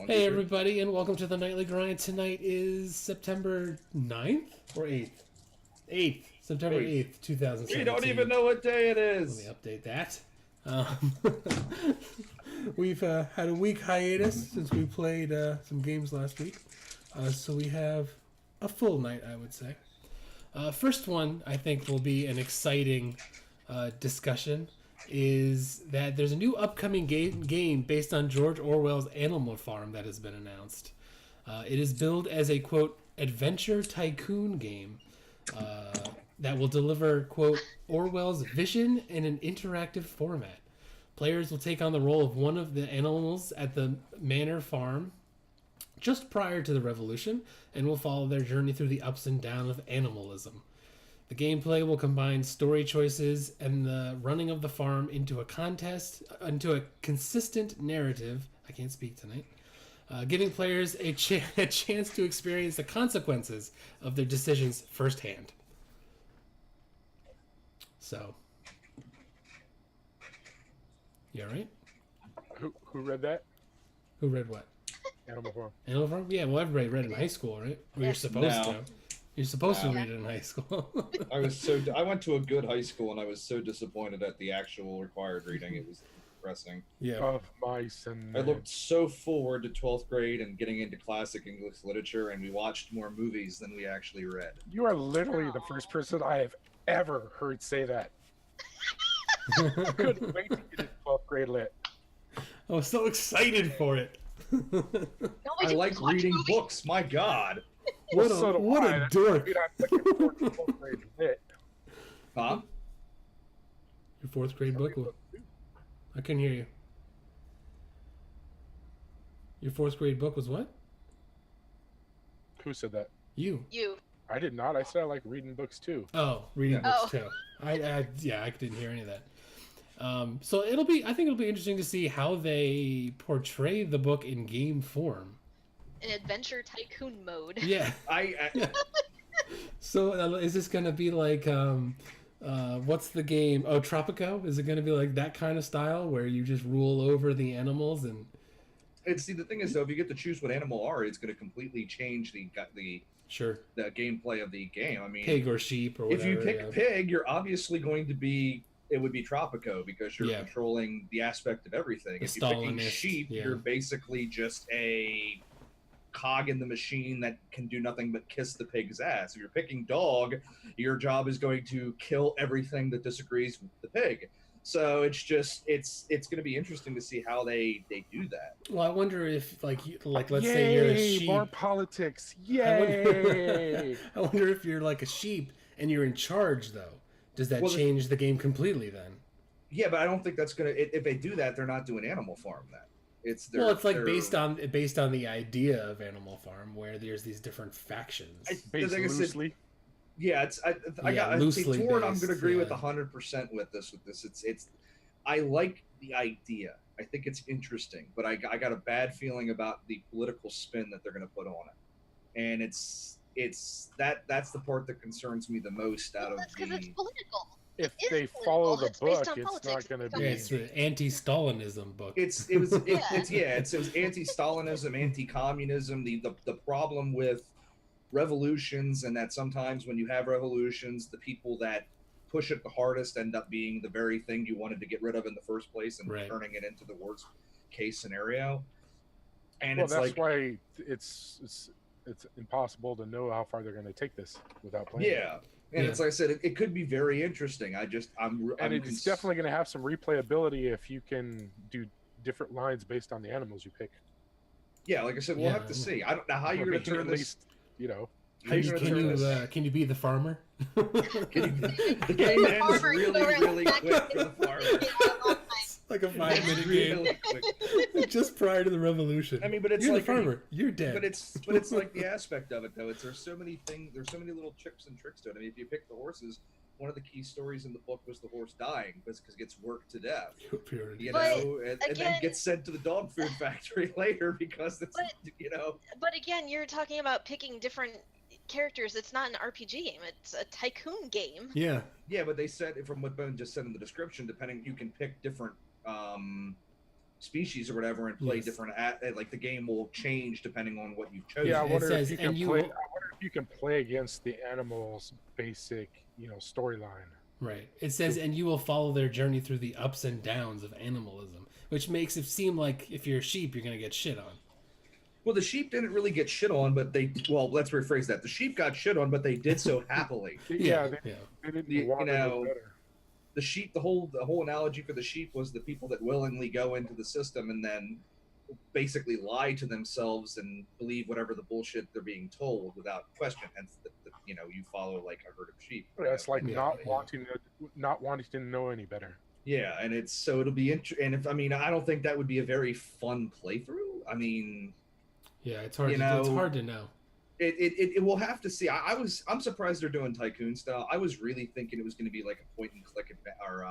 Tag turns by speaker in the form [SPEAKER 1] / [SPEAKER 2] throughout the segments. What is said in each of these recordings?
[SPEAKER 1] Hey everybody, and welcome to the Nightly Grind. Tonight is September 9th or 8th? 8th. September 8th,
[SPEAKER 2] We
[SPEAKER 1] 2017.
[SPEAKER 2] don't even know what day it
[SPEAKER 1] Let
[SPEAKER 2] is.
[SPEAKER 1] me update that. We've had a week hiatus since we played some games last week. So we have a full night, I would say. First one, I think, will be an exciting discussion. Is that there's a new upcoming game based on George Orwell's Animal Farm that has been announced. It is billed as a, quote, adventure tycoon game that will deliver, quote, Orwell's vision in an interactive format. Players will take on the role of one of the animals at the manor farm just prior to the revolution and will follow their journey through the ups and downs of animalism. The gameplay will combine story choices and the running of the farm into a consistent narrative. I can't speak tonight. Giving players a chance to experience the consequences of their decisions firsthand. So, you all right?
[SPEAKER 3] Who read that?
[SPEAKER 1] Who read what?
[SPEAKER 3] Animal Farm.
[SPEAKER 1] Animal Farm? Yeah, well, everybody read it in high school, right? Or you're supposed
[SPEAKER 2] No.
[SPEAKER 1] to. You're supposed to
[SPEAKER 2] No.
[SPEAKER 1] read it in high school.
[SPEAKER 2] I went to a good high school and I was so disappointed at the actual required reading. It was depressing.
[SPEAKER 1] Yeah.
[SPEAKER 3] Of mice and
[SPEAKER 2] I looked so forward to 12th grade and getting into classic English literature, and we watched more movies than we actually read.
[SPEAKER 3] You are literally the first person I have ever heard say that. I couldn't wait to get into 12th grade lit.
[SPEAKER 1] I was so excited for it.
[SPEAKER 2] I like reading books, my god.
[SPEAKER 1] What
[SPEAKER 3] So
[SPEAKER 1] a,
[SPEAKER 3] do
[SPEAKER 1] what
[SPEAKER 3] I.
[SPEAKER 1] a
[SPEAKER 3] That's
[SPEAKER 1] dork.
[SPEAKER 3] what I'm looking forward to 12th grade lit.
[SPEAKER 2] Huh?
[SPEAKER 1] Your fourth grade book? I couldn't hear you. Your fourth grade book was what?
[SPEAKER 3] Who said that?
[SPEAKER 1] You.
[SPEAKER 4] You.
[SPEAKER 3] I did not. I said I like reading books too.
[SPEAKER 1] Oh, reading
[SPEAKER 2] Yeah.
[SPEAKER 1] books too. I didn't hear any of that. So I think it'll be interesting to see how they portray the book in game form.
[SPEAKER 4] In adventure tycoon mode.
[SPEAKER 2] Yeah.
[SPEAKER 1] So is this going to be like, what's the game? Oh, Tropico? Is it going to be like that kind of style where you just rule over the animals and...
[SPEAKER 2] The thing is, though, if you get to choose what animal are, it's going to completely change the
[SPEAKER 1] Sure.
[SPEAKER 2] gameplay of the game. I mean,
[SPEAKER 1] Pig or sheep or whatever.
[SPEAKER 2] if you pick
[SPEAKER 1] yeah.
[SPEAKER 2] pig, you're obviously going to be. It would be Tropico because you're
[SPEAKER 1] Yeah.
[SPEAKER 2] controlling the aspect of everything.
[SPEAKER 1] The
[SPEAKER 2] If you're picking
[SPEAKER 1] Stalinist,
[SPEAKER 2] sheep,
[SPEAKER 1] yeah.
[SPEAKER 2] you're basically just a cog in the machine that can do nothing but kiss the pig's ass. If you're picking dog, your job is going to kill everything that disagrees with the pig. So it's going to be interesting to see how they do that.
[SPEAKER 1] Well, I wonder if let's
[SPEAKER 3] Yay,
[SPEAKER 1] say you're a sheep.
[SPEAKER 3] more politics.
[SPEAKER 1] I
[SPEAKER 3] Yay!
[SPEAKER 1] wonder if you're like a sheep and you're in charge though. Does that
[SPEAKER 2] Well,
[SPEAKER 1] change the game completely then?
[SPEAKER 2] Yeah, but I don't think that's gonna. If they do that, they're not doing Animal Farm. Then it's
[SPEAKER 1] It's like
[SPEAKER 2] they're-
[SPEAKER 1] based on the idea of Animal Farm, where there's these different factions.
[SPEAKER 3] Based
[SPEAKER 2] like I said,
[SPEAKER 3] loosely.
[SPEAKER 2] Yeah, it's I
[SPEAKER 1] Yeah,
[SPEAKER 2] got
[SPEAKER 1] loosely
[SPEAKER 2] Torn. I'm
[SPEAKER 1] based,
[SPEAKER 2] going to agree with
[SPEAKER 1] yeah.
[SPEAKER 2] 100% with this. It's I like the idea. I think it's interesting, but I got a bad feeling about the political spin that they're going to put on it, and that's the part that concerns me the most out of
[SPEAKER 4] That's because it's
[SPEAKER 2] the.
[SPEAKER 4] political.
[SPEAKER 3] If
[SPEAKER 4] It is
[SPEAKER 3] they follow the
[SPEAKER 4] political. It's
[SPEAKER 3] book,
[SPEAKER 4] based on
[SPEAKER 3] it's not
[SPEAKER 4] politics.
[SPEAKER 3] going to
[SPEAKER 4] It's
[SPEAKER 1] Yeah,
[SPEAKER 3] be.
[SPEAKER 1] it's the anti-Stalinism book.
[SPEAKER 2] It was anti-Stalinism, anti-communism. The problem with revolutions, and that sometimes when you have revolutions, the people that push it the hardest end up being the very thing you wanted to get rid of in the first place and
[SPEAKER 1] Right.
[SPEAKER 2] turning it into the worst case scenario. And
[SPEAKER 3] Well,
[SPEAKER 2] it's
[SPEAKER 3] that's
[SPEAKER 2] like,
[SPEAKER 3] why it's impossible to know how far they're going to take this without playing.
[SPEAKER 2] yeah. And
[SPEAKER 1] Yeah.
[SPEAKER 2] it's like I said, it could be very interesting. I'm
[SPEAKER 3] And it's definitely going to have some replayability if you can do different lines based on the animals you pick.
[SPEAKER 2] yeah. Like I said, we'll
[SPEAKER 1] Yeah.
[SPEAKER 2] have to see. I don't know how
[SPEAKER 3] Or
[SPEAKER 2] you're going to
[SPEAKER 3] making
[SPEAKER 2] turn
[SPEAKER 3] at
[SPEAKER 2] this.
[SPEAKER 3] least, you know.
[SPEAKER 2] How you gonna turn this?
[SPEAKER 1] Can you be the farmer?
[SPEAKER 2] The game ends
[SPEAKER 4] Farmer, you
[SPEAKER 2] really,
[SPEAKER 4] go right
[SPEAKER 2] really
[SPEAKER 4] back
[SPEAKER 2] quick
[SPEAKER 4] to
[SPEAKER 2] for the farmer.
[SPEAKER 1] Like a 5-minute
[SPEAKER 2] Really
[SPEAKER 1] game
[SPEAKER 2] quick.
[SPEAKER 1] just prior to the revolution.
[SPEAKER 2] I mean, but it's
[SPEAKER 1] you're
[SPEAKER 2] like
[SPEAKER 1] the farmer. You're dead.
[SPEAKER 2] But it's like the aspect of it though. There's so many things. There's so many little chips and tricks to it. I mean, if you pick the horses, one of the key stories in the book was the horse dying because it gets worked to death.
[SPEAKER 1] Purity.
[SPEAKER 2] You
[SPEAKER 4] But
[SPEAKER 2] know, and then
[SPEAKER 4] again-
[SPEAKER 2] gets sent to the dog food factory later because it's
[SPEAKER 4] But-
[SPEAKER 2] you know.
[SPEAKER 4] But again, you're talking about picking different characters. It's not an RPG game. It's a tycoon game.
[SPEAKER 1] Yeah.
[SPEAKER 2] Yeah, but they said from what Ben just said in the description, depending you can pick different species or whatever and play
[SPEAKER 1] Yes.
[SPEAKER 2] different like the game will change depending on what you've chosen.
[SPEAKER 3] Yeah, I
[SPEAKER 1] It
[SPEAKER 3] wonder
[SPEAKER 1] says,
[SPEAKER 3] if you
[SPEAKER 1] and
[SPEAKER 3] can
[SPEAKER 1] you
[SPEAKER 3] play.
[SPEAKER 1] will-
[SPEAKER 3] I wonder if you can play against the animal's basic, storyline.
[SPEAKER 1] Right. It says, and you will follow their journey through the ups and downs of animalism, which makes it seem like if you're a sheep, you're going to get shit on.
[SPEAKER 2] Well, the sheep didn't really get shit on, but let's rephrase that. The sheep got shit on, but they did so happily.
[SPEAKER 3] Yeah,
[SPEAKER 1] Yeah.
[SPEAKER 3] they didn't
[SPEAKER 2] You
[SPEAKER 3] want to
[SPEAKER 2] know,
[SPEAKER 3] know better.
[SPEAKER 2] The sheep, the whole analogy for the sheep was the people that willingly go into the system and then basically lie to themselves and believe whatever the bullshit they're being told without question. Hence, you follow like a herd of sheep.
[SPEAKER 3] Yeah, it's like
[SPEAKER 1] Yeah,
[SPEAKER 3] not
[SPEAKER 1] yeah.
[SPEAKER 3] wanting to know any better.
[SPEAKER 2] Yeah, and it'll be interesting. And I don't think that would be a very fun playthrough. I mean,
[SPEAKER 1] Yeah, it's hard.
[SPEAKER 2] You
[SPEAKER 1] It's
[SPEAKER 2] know,
[SPEAKER 1] hard to know.
[SPEAKER 2] it will have to see. I'm surprised they're doing Tycoon style. I was really thinking it was going to be like a point and click or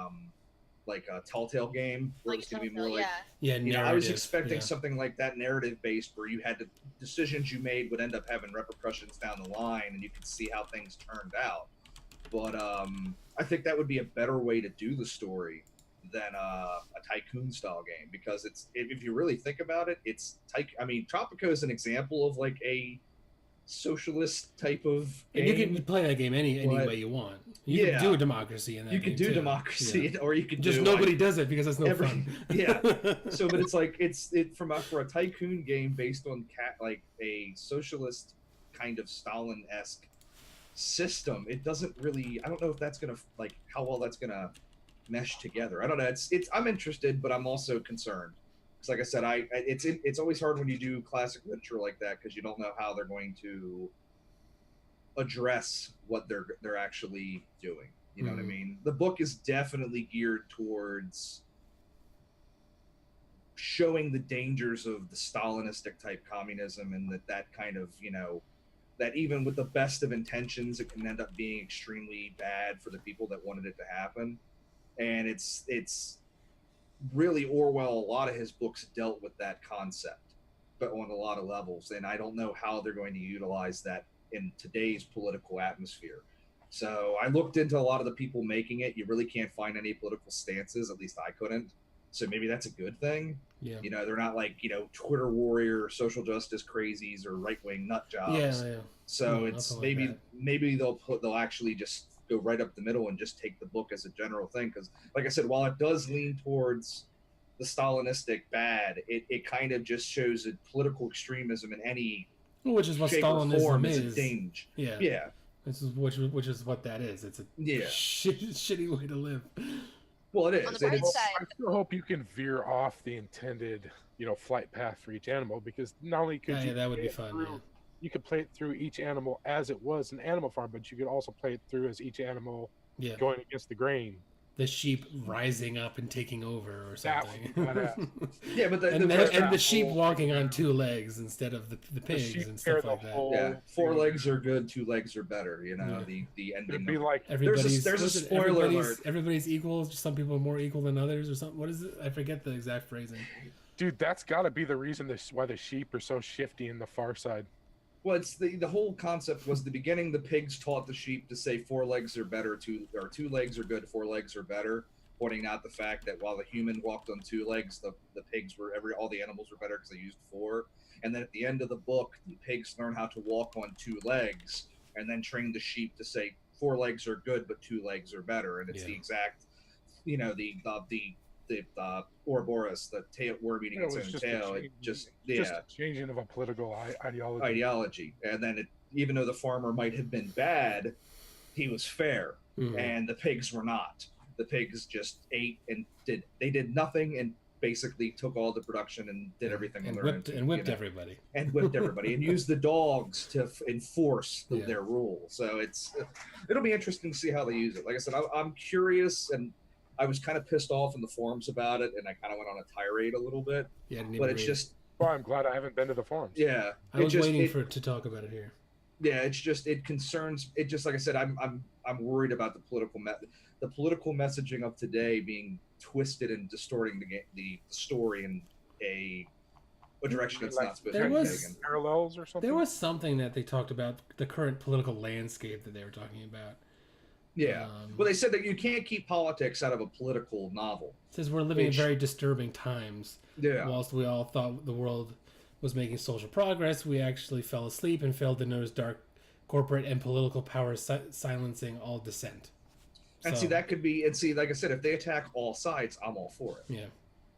[SPEAKER 2] like a Telltale game where
[SPEAKER 4] Like
[SPEAKER 2] it's going to be more
[SPEAKER 4] Telltale,
[SPEAKER 2] like
[SPEAKER 1] Yeah,
[SPEAKER 2] I was
[SPEAKER 1] narrative,
[SPEAKER 2] expecting
[SPEAKER 1] yeah.
[SPEAKER 2] something like that narrative based where you had decisions you made would end up having repercussions down the line and you could see how things turned out. But I think that would be a better way to do the story than a Tycoon style game because if you really think about it, Tropico is an example of like a socialist type of
[SPEAKER 1] And
[SPEAKER 2] game.
[SPEAKER 1] you can play that game any
[SPEAKER 2] But-
[SPEAKER 1] way you want. You
[SPEAKER 2] Yeah.
[SPEAKER 1] can do a democracy in that
[SPEAKER 2] You
[SPEAKER 1] game
[SPEAKER 2] could do
[SPEAKER 1] too.
[SPEAKER 2] democracy,
[SPEAKER 1] Yeah.
[SPEAKER 2] or you could
[SPEAKER 1] Just
[SPEAKER 2] do
[SPEAKER 1] nobody does it because it's no
[SPEAKER 2] every-
[SPEAKER 1] fun.
[SPEAKER 2] yeah. So, but it's like for a Tycoon game based on like a socialist kind of Stalin-esque system. It doesn't really. I don't know if that's gonna like how well that's gonna mesh together. I don't know. I'm interested, but I'm also concerned. Because, like I said, it's always hard when you do classic literature like that because you don't know how they're going to address what they're actually doing. You know what I
[SPEAKER 1] Mhm.
[SPEAKER 2] mean? The book is definitely geared towards showing the dangers of the Stalinistic type communism and that kind of, that even with the best of intentions, it can end up being extremely bad for the people that wanted it to happen. And it's really Orwell, a lot of his books dealt with that concept, but on a lot of levels. And I don't know how they're going to utilize that in today's political atmosphere. So I looked into a lot of the people making it. You really can't find any political stances, at least I couldn't. So maybe that's a good thing.
[SPEAKER 1] Yeah.
[SPEAKER 2] They're not like, Twitter warrior, social justice crazies or right-wing nut jobs.
[SPEAKER 1] Yeah.
[SPEAKER 2] So
[SPEAKER 1] No,
[SPEAKER 2] it's
[SPEAKER 1] nothing like
[SPEAKER 2] maybe they'll actually just go right up the middle and just take the book as a general thing. Because, like I said, while it does lean towards the Stalinistic bad, it kind of just shows that political extremism in any
[SPEAKER 1] Which is what
[SPEAKER 2] shape or
[SPEAKER 1] Stalinism
[SPEAKER 2] form
[SPEAKER 1] is.
[SPEAKER 2] a danger.
[SPEAKER 1] Yeah.
[SPEAKER 2] Yeah,
[SPEAKER 1] Which is what that is. It's a
[SPEAKER 2] yeah.
[SPEAKER 1] shitty way to live.
[SPEAKER 2] Well, it
[SPEAKER 4] On the
[SPEAKER 2] is.
[SPEAKER 4] bright
[SPEAKER 2] It's,
[SPEAKER 4] side,
[SPEAKER 3] I still hope you can veer off the intended, flight path for each animal because not only could you
[SPEAKER 1] Yeah, that would
[SPEAKER 3] play
[SPEAKER 1] be
[SPEAKER 3] it
[SPEAKER 1] fun.
[SPEAKER 3] through-
[SPEAKER 1] Yeah.
[SPEAKER 3] you could play it through each animal as it was an Animal Farm, but you could also play it through as each animal
[SPEAKER 1] Yeah.
[SPEAKER 3] going against the grain.
[SPEAKER 1] The sheep rising up and taking over or
[SPEAKER 3] That
[SPEAKER 1] something.
[SPEAKER 3] would be badass.
[SPEAKER 2] yeah, but the
[SPEAKER 1] and
[SPEAKER 2] first
[SPEAKER 1] the
[SPEAKER 2] half-
[SPEAKER 1] sheep walking on two legs instead of the
[SPEAKER 3] The
[SPEAKER 1] pigs
[SPEAKER 3] sheep
[SPEAKER 1] and
[SPEAKER 3] tear
[SPEAKER 1] stuff like
[SPEAKER 3] the
[SPEAKER 1] that.
[SPEAKER 3] whole
[SPEAKER 2] yeah, four
[SPEAKER 3] thing.
[SPEAKER 2] legs are good, two legs are better.
[SPEAKER 1] Yeah.
[SPEAKER 2] The ending.
[SPEAKER 3] It'd be
[SPEAKER 2] of-
[SPEAKER 3] like
[SPEAKER 1] Everybody's
[SPEAKER 2] there's a
[SPEAKER 1] what is it?
[SPEAKER 2] spoiler
[SPEAKER 1] everybody's,
[SPEAKER 2] alert.
[SPEAKER 1] everybody's equal. Just some people are more equal than others, or something. What is it? I forget the exact phrasing.
[SPEAKER 3] dude, that's got to be the reason why the sheep are so shifty in the Far Side.
[SPEAKER 2] Well, it's the whole concept was the beginning. The pigs taught the sheep to say four legs are better, two legs are good, four legs are better, pointing out the fact that while the human walked on two legs, the pigs all the animals were better because they used four. And then at the end of the book, the pigs learn how to walk on two legs, and then train the sheep to say four legs are good, but two legs are better. And it's the
[SPEAKER 1] Yeah.
[SPEAKER 2] exact, the Ouroboros, the tail worm eating
[SPEAKER 3] Yeah,
[SPEAKER 2] its
[SPEAKER 3] it was
[SPEAKER 2] own
[SPEAKER 3] just a
[SPEAKER 2] tail. It
[SPEAKER 3] change-
[SPEAKER 2] just
[SPEAKER 3] Just a changing of a political ideology.
[SPEAKER 2] ideology. And then even though the farmer might have been bad, he was fair,
[SPEAKER 1] Mhm.
[SPEAKER 2] and the pigs were not. The pigs just ate and did nothing and basically took all the production and did everything on
[SPEAKER 1] and
[SPEAKER 2] their
[SPEAKER 1] whipped
[SPEAKER 2] own,
[SPEAKER 1] and whipped everybody.
[SPEAKER 2] and whipped everybody and used the dogs to enforce
[SPEAKER 1] Yeah.
[SPEAKER 2] their rule. So it'll be interesting to see how they use it. Like I said, I'm curious, and I was kind of pissed off in the forums about it, and I kind of went on a tirade a little bit.
[SPEAKER 1] Yeah, I didn't
[SPEAKER 2] But
[SPEAKER 1] even
[SPEAKER 2] it's
[SPEAKER 1] read it.
[SPEAKER 2] just
[SPEAKER 3] Well, I'm glad I haven't been to the forums.
[SPEAKER 2] yeah.
[SPEAKER 1] I was waiting
[SPEAKER 2] it,
[SPEAKER 1] to talk about it here.
[SPEAKER 2] yeah, it concerns it. Just like I said, I'm worried about the political messaging of today being twisted and distorting the story in a direction it's not supposed
[SPEAKER 1] There
[SPEAKER 2] to be
[SPEAKER 1] was-
[SPEAKER 2] taken.
[SPEAKER 3] Parallels or something.
[SPEAKER 1] There was something that they talked about the current political landscape that they were talking about.
[SPEAKER 2] Yeah. Well, they said that you can't keep politics out of a political novel.
[SPEAKER 1] Says we're living in
[SPEAKER 2] Which-
[SPEAKER 1] very disturbing times.
[SPEAKER 2] Yeah.
[SPEAKER 1] Whilst we all thought the world was making social progress, we actually fell asleep and failed to notice dark corporate and political power silencing all dissent.
[SPEAKER 2] And
[SPEAKER 1] So,
[SPEAKER 2] see, that could be, and see, like I said, if they attack all sides, I'm all for it.
[SPEAKER 1] yeah,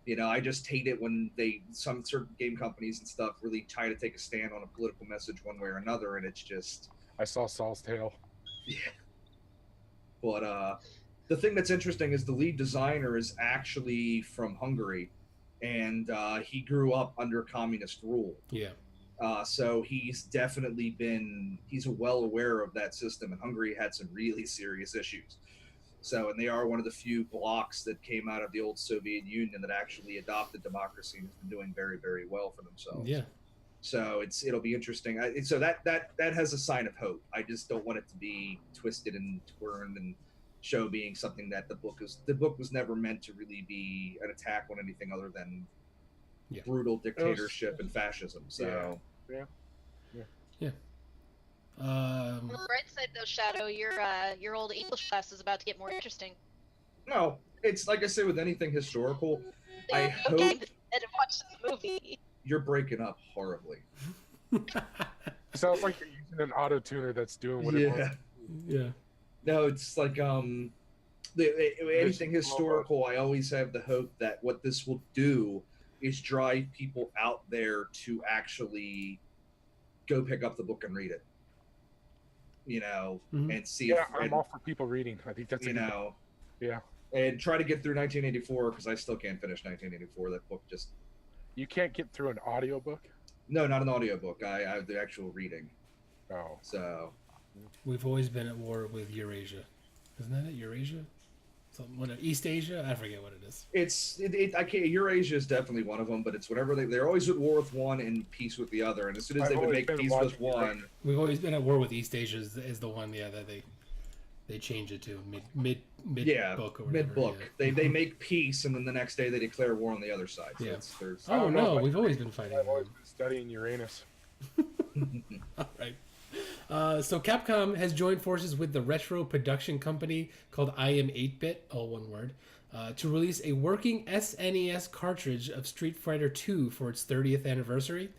[SPEAKER 2] You know, I just hate it when some certain game companies and stuff really try to take a stand on a political message one way or another, and it's just,
[SPEAKER 3] I saw Saul's Tale.
[SPEAKER 2] yeah. But the thing that's interesting is the lead designer is actually from Hungary, and he grew up under communist rule.
[SPEAKER 1] yeah,
[SPEAKER 2] So he's definitely he's well aware of that system, and Hungary had some really serious issues. So, and they are one of the few blocks that came out of the old Soviet Union that actually adopted democracy and has been doing very, very well for themselves.
[SPEAKER 1] yeah.
[SPEAKER 2] So it'll be interesting. So that has a sign of hope. I just don't want it to be twisted and turned and show being something that the book was never meant to really be an attack on anything other than
[SPEAKER 1] Yeah.
[SPEAKER 2] brutal dictatorship and fascism. So
[SPEAKER 4] On the bright side, though, Shadow, your old English class is about to get more interesting.
[SPEAKER 2] no, it's like I say with anything historical. I
[SPEAKER 4] Okay,
[SPEAKER 2] hope
[SPEAKER 4] and watch the movie.
[SPEAKER 2] you're breaking up horribly.
[SPEAKER 3] Sounds like you're using an auto tuner that's doing what it
[SPEAKER 2] Yeah.
[SPEAKER 3] wants.
[SPEAKER 1] Yeah.
[SPEAKER 2] No, it's like anything historical. I always have the hope that what this will do is drive people out there to actually go pick up the book and read it. You know,
[SPEAKER 1] Mhm.
[SPEAKER 2] and see.
[SPEAKER 3] Yeah,
[SPEAKER 2] and,
[SPEAKER 3] I'm all for people reading. I think that's a
[SPEAKER 2] you
[SPEAKER 3] good
[SPEAKER 2] know,
[SPEAKER 3] Yeah.
[SPEAKER 2] and try to get through 1984 because I still can't finish 1984. That book just
[SPEAKER 3] You can't get through an audiobook?
[SPEAKER 2] no, not an audiobook. I have the actual reading.
[SPEAKER 3] Oh.
[SPEAKER 2] So
[SPEAKER 1] We've always been at war with Eurasia. Isn't that it? Eurasia? Something, what, East Asia? I forget what it is.
[SPEAKER 2] I can't. Eurasia is definitely one of them, but it's whatever they're always at war with one and peace with the other. And as soon as
[SPEAKER 3] I've
[SPEAKER 2] they would
[SPEAKER 3] always
[SPEAKER 2] make
[SPEAKER 3] been
[SPEAKER 2] peace with
[SPEAKER 3] watching
[SPEAKER 2] one,
[SPEAKER 3] Eurasia.
[SPEAKER 1] We've always been at war with East Asia is the one, yeah, that they change it to mid
[SPEAKER 2] yeah,
[SPEAKER 1] book or whatever.
[SPEAKER 2] mid book,
[SPEAKER 1] yeah.
[SPEAKER 2] they make peace, and then the next day they declare war on the other side. So
[SPEAKER 1] Yeah.
[SPEAKER 2] there's
[SPEAKER 1] Oh
[SPEAKER 3] don't know
[SPEAKER 1] no,
[SPEAKER 3] if I-
[SPEAKER 1] we've always been fighting.
[SPEAKER 3] I've always been studying Uranus.
[SPEAKER 1] All right. So Capcom has joined forces with the retro production company called I Am 8-Bit, all one word, to release a working SNES cartridge of Street Fighter II for its 30th anniversary.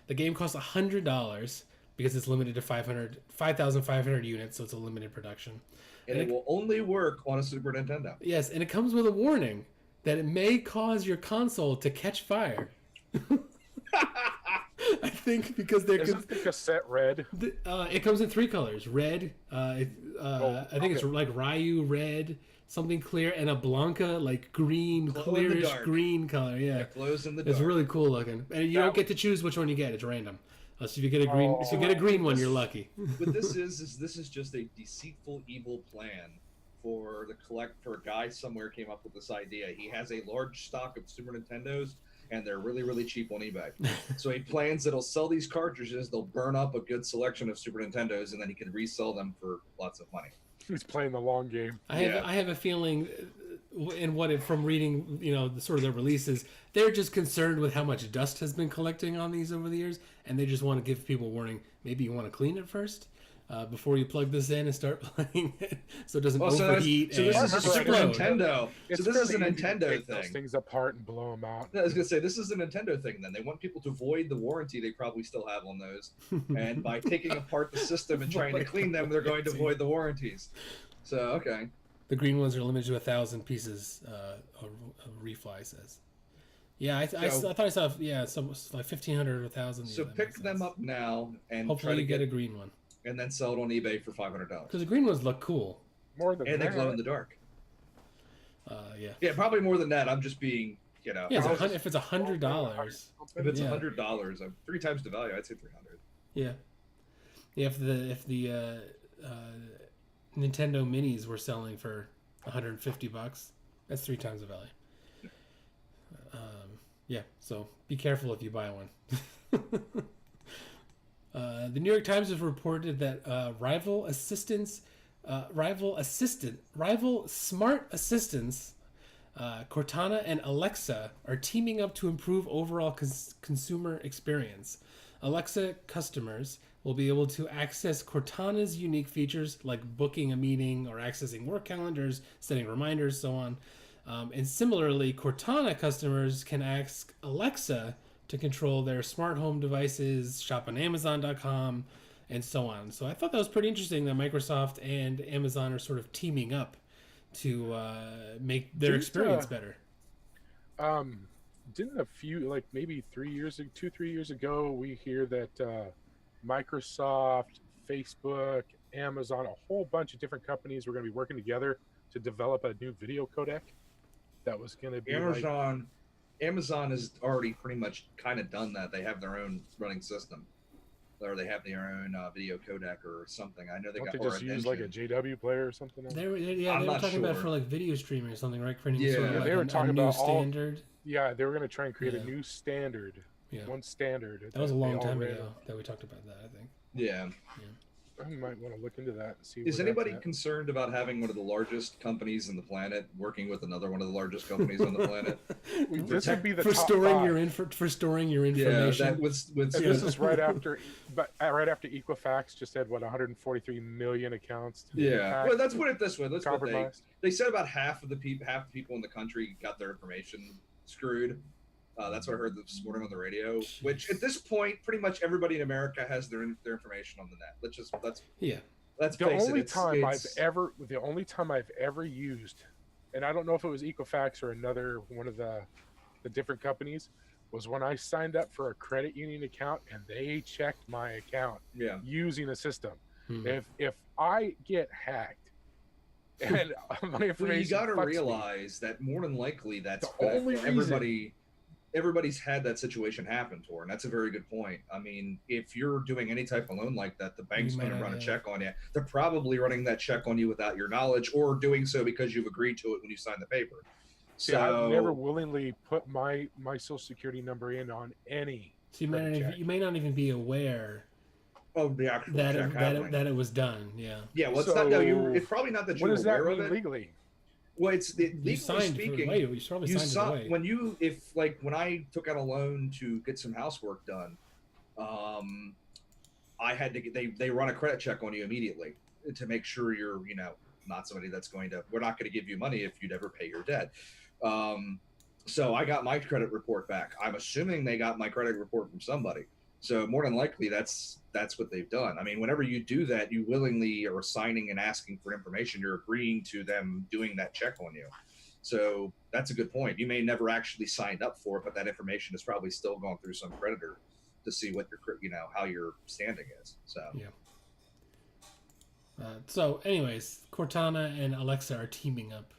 [SPEAKER 1] The game costs $100 because it's limited to 5,500 units, so it's a limited production.
[SPEAKER 2] and it will only work on a Super Nintendo.
[SPEAKER 1] Yes, and it comes with a warning that it may cause your console to catch fire. I think because they're
[SPEAKER 3] Isn't the cassette red?
[SPEAKER 1] it comes in 3 colors: red. I think it's
[SPEAKER 3] okay.
[SPEAKER 1] like Ryu red, something clear, and a Blanca like green,
[SPEAKER 2] Glow in the
[SPEAKER 1] clearish
[SPEAKER 2] dark.
[SPEAKER 1] green color. Yeah,
[SPEAKER 2] It glows in the
[SPEAKER 1] it's
[SPEAKER 2] dark.
[SPEAKER 1] really cool looking, and you don't get to choose which one you get. It's random. So if you get a green, if you get a green one, you're lucky.
[SPEAKER 2] What this is just a deceitful, evil plan for a guy somewhere came up with this idea. He has a large stock of Super Nintendos, and they're really, really cheap on eBay. So he plans that he'll sell these cartridges. They'll burn up a good selection of Super Nintendos, and then he can resell them for lots of money.
[SPEAKER 3] He's playing the long game.
[SPEAKER 1] I have a feeling, from reading, the sort of the releases, they're just concerned with how much dust has been collecting on these over the years, and they just want to give people warning. Maybe you want to clean it first before you plug this in and start playing it, so it doesn't overheat.
[SPEAKER 2] So this
[SPEAKER 1] and
[SPEAKER 2] is a Super
[SPEAKER 1] explode.
[SPEAKER 2] Nintendo.
[SPEAKER 3] It's
[SPEAKER 2] So this is a
[SPEAKER 3] fairly easy to
[SPEAKER 2] Nintendo
[SPEAKER 3] take those
[SPEAKER 2] thing.
[SPEAKER 3] things apart and blow them out.
[SPEAKER 2] I was gonna say this is a Nintendo thing. Then they want people to void the warranty they probably still have on those, and by taking apart the system and trying to clean them, they're going to void the warranties. So okay.
[SPEAKER 1] The green ones are limited to 1,000 pieces. A Refly says. Yeah, I thought I saw some like 1,500 or 1,000.
[SPEAKER 2] So pick them up now and
[SPEAKER 1] Hopefully
[SPEAKER 2] try to
[SPEAKER 1] you get a green one,
[SPEAKER 2] and then sell it on eBay for $500.
[SPEAKER 1] because the green ones look cool.
[SPEAKER 3] More than
[SPEAKER 2] And they
[SPEAKER 3] that.
[SPEAKER 2] glow in the dark.
[SPEAKER 1] Yeah.
[SPEAKER 2] Yeah, probably more than that. I'm just being,
[SPEAKER 1] Yeah,
[SPEAKER 2] if
[SPEAKER 1] if it's $100.
[SPEAKER 2] it's
[SPEAKER 1] Yeah.
[SPEAKER 2] $100, I'm 3 times the value. I'd say 300.
[SPEAKER 1] Yeah. Yeah, if the Nintendo Minis were selling for $150, that's 3 times the value. Yeah, so be careful if you buy one. The New York Times has reported that rival smart assistants, Cortana and Alexa, are teaming up to improve overall consumer experience. Alexa customers will be able to access Cortana's unique features like booking a meeting or accessing work calendars, setting reminders, so on. And similarly, Cortana customers can ask Alexa to control their smart home devices, shop on Amazon.com, and so on. So I thought that was pretty interesting that Microsoft and Amazon are sort of teaming up to make their experience better.
[SPEAKER 3] Didn't a few, like maybe 3 years, 2-3 years ago, we hear that Microsoft, Facebook, Amazon, a whole bunch of different companies were going to be working together to develop a new video codec that was going to be
[SPEAKER 2] Amazon has already pretty much kind of done that. They have their own running system, or they have their own video codec or something. I know they
[SPEAKER 3] they just use like a JW player or something.
[SPEAKER 1] They were talking about for like video streaming or something, right? Creating sort of like
[SPEAKER 3] they were talking about
[SPEAKER 1] standard.
[SPEAKER 3] Yeah, they were going to try and create a new standard.
[SPEAKER 1] Yeah.
[SPEAKER 3] One standard.
[SPEAKER 1] That was a long time ago that we talked about that, I think.
[SPEAKER 2] Yeah.
[SPEAKER 3] I might want to look into that and see.
[SPEAKER 2] Is anybody concerned about having one of the largest companies on the planet working with another one of the largest companies on the planet?
[SPEAKER 3] This would be the
[SPEAKER 1] for
[SPEAKER 3] top
[SPEAKER 1] storing
[SPEAKER 3] five.
[SPEAKER 1] for storing your information.
[SPEAKER 2] Yeah, that was
[SPEAKER 3] this is right after, right after Equifax just had 143 million accounts.
[SPEAKER 2] Yeah, well, let's put it this way. Let's put they said about half the people in the country got their information screwed. That's what I heard this morning on the radio. Jeez. Which at this point, pretty much everybody in America has their information on the net. Let's
[SPEAKER 3] the only time I've ever used, and I don't know if it was Equifax or another one of the different companies, was when I signed up for a credit union account and they checked my account using a system. If I get hacked and my information,
[SPEAKER 2] well, you got to realize that more than likely that's
[SPEAKER 3] the only
[SPEAKER 2] everybody's had that situation happen to her, and that's a very good point. I mean, if you're doing any type of loan like that, the bank's going to run a check on you. They're probably running that check on you without your knowledge, or doing so because you've agreed to it when you signed the paper. So
[SPEAKER 3] I've never willingly put my social security number in on any.
[SPEAKER 1] So you may not even be aware.
[SPEAKER 2] Oh, the actual
[SPEAKER 1] that
[SPEAKER 2] check
[SPEAKER 1] that it was done. Yeah.
[SPEAKER 2] Yeah. Well, it's not. No, it's probably not that you're aware of it
[SPEAKER 3] legally.
[SPEAKER 2] Well, it's legally speaking.
[SPEAKER 1] You signed
[SPEAKER 2] when I took out a loan to get some housework done, I had to get they run a credit check on you immediately to make sure you're not somebody that's we're not going to give you money if you'd ever pay your debt. So I got my credit report back. I'm assuming they got my credit report from somebody. So more than likely, that's what they've done. I mean, whenever you do that, you willingly are signing and asking for information. You're agreeing to them doing that check on you. So that's a good point. You may never actually signed up for it, but that information is probably still going through some creditor to see what how your standing is. So
[SPEAKER 1] yeah. So, anyways, Cortana and Alexa are teaming up,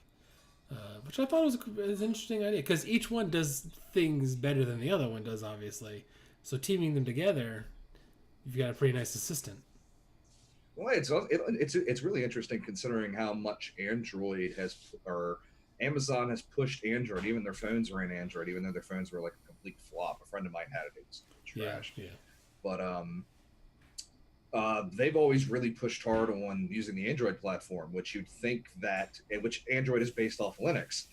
[SPEAKER 1] which I thought was an interesting idea because each one does things better than the other one does, obviously. So teaming them together, you've got a pretty nice assistant.
[SPEAKER 2] Well, it's really interesting considering how much Amazon has pushed Android. Even their phones are in Android, even though their phones were like a complete flop. A friend of mine had it; it was trash.
[SPEAKER 1] Yeah.
[SPEAKER 2] But they've always really pushed hard on using the Android platform, which which Android is based off Linux.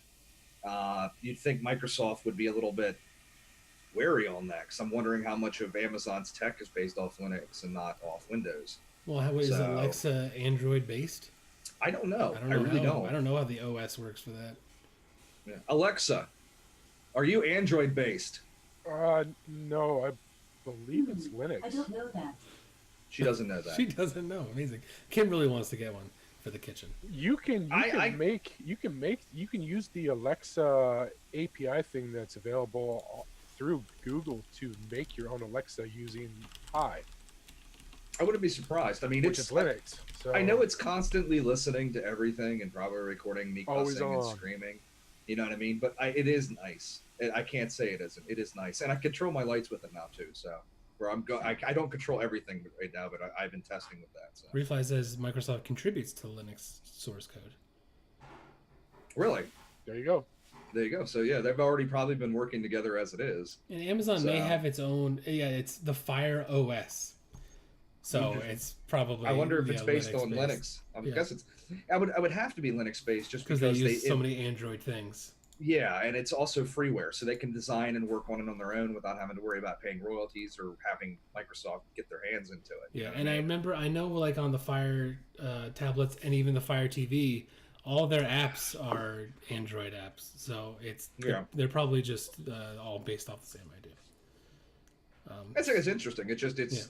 [SPEAKER 2] You'd think Microsoft would be a little bit wary on that, because I'm wondering how much of Amazon's tech is based off Linux and not off Windows.
[SPEAKER 1] Well, is Alexa Android based?
[SPEAKER 2] I don't know. I
[SPEAKER 1] don't know how the OS works for that.
[SPEAKER 2] Yeah. Alexa, are you Android based?
[SPEAKER 3] No, I believe it's Linux.
[SPEAKER 5] I don't know that.
[SPEAKER 2] She doesn't know that.
[SPEAKER 1] She doesn't know. Amazing. Kim really wants to get one for the kitchen.
[SPEAKER 3] You can use the Alexa API thing that's available through Google to make your own Alexa using Pi.
[SPEAKER 2] I wouldn't be surprised. I mean,
[SPEAKER 3] it's Linux. So.
[SPEAKER 2] I know it's constantly listening to everything and probably recording me cussing and screaming. You know what I mean? But it is nice. I can't say it isn't. It is nice, and I control my lights with it now too. So I don't control everything right now, but I've been testing with that. So.
[SPEAKER 1] Refly says Microsoft contributes to Linux source code.
[SPEAKER 2] Really?
[SPEAKER 3] There you go.
[SPEAKER 2] There you go. So yeah, they've already probably been working together as it is.
[SPEAKER 1] And Amazon may have its own. Yeah, it's the Fire OS. So it's probably.
[SPEAKER 2] I wonder if it's based on Linux. I guess it's. I would have to be Linux based just because
[SPEAKER 1] they use so many Android things.
[SPEAKER 2] Yeah, and it's also freeware, so they can design and work on it on their own without having to worry about paying royalties or having Microsoft get their hands into it.
[SPEAKER 1] Yeah,
[SPEAKER 2] what
[SPEAKER 1] and I
[SPEAKER 2] mean?
[SPEAKER 1] remember, I know, like on the Fire tablets and even the Fire TV, all their apps are Android apps, so
[SPEAKER 2] Yeah.
[SPEAKER 1] they're probably just all based off the same idea.
[SPEAKER 2] I think it's interesting.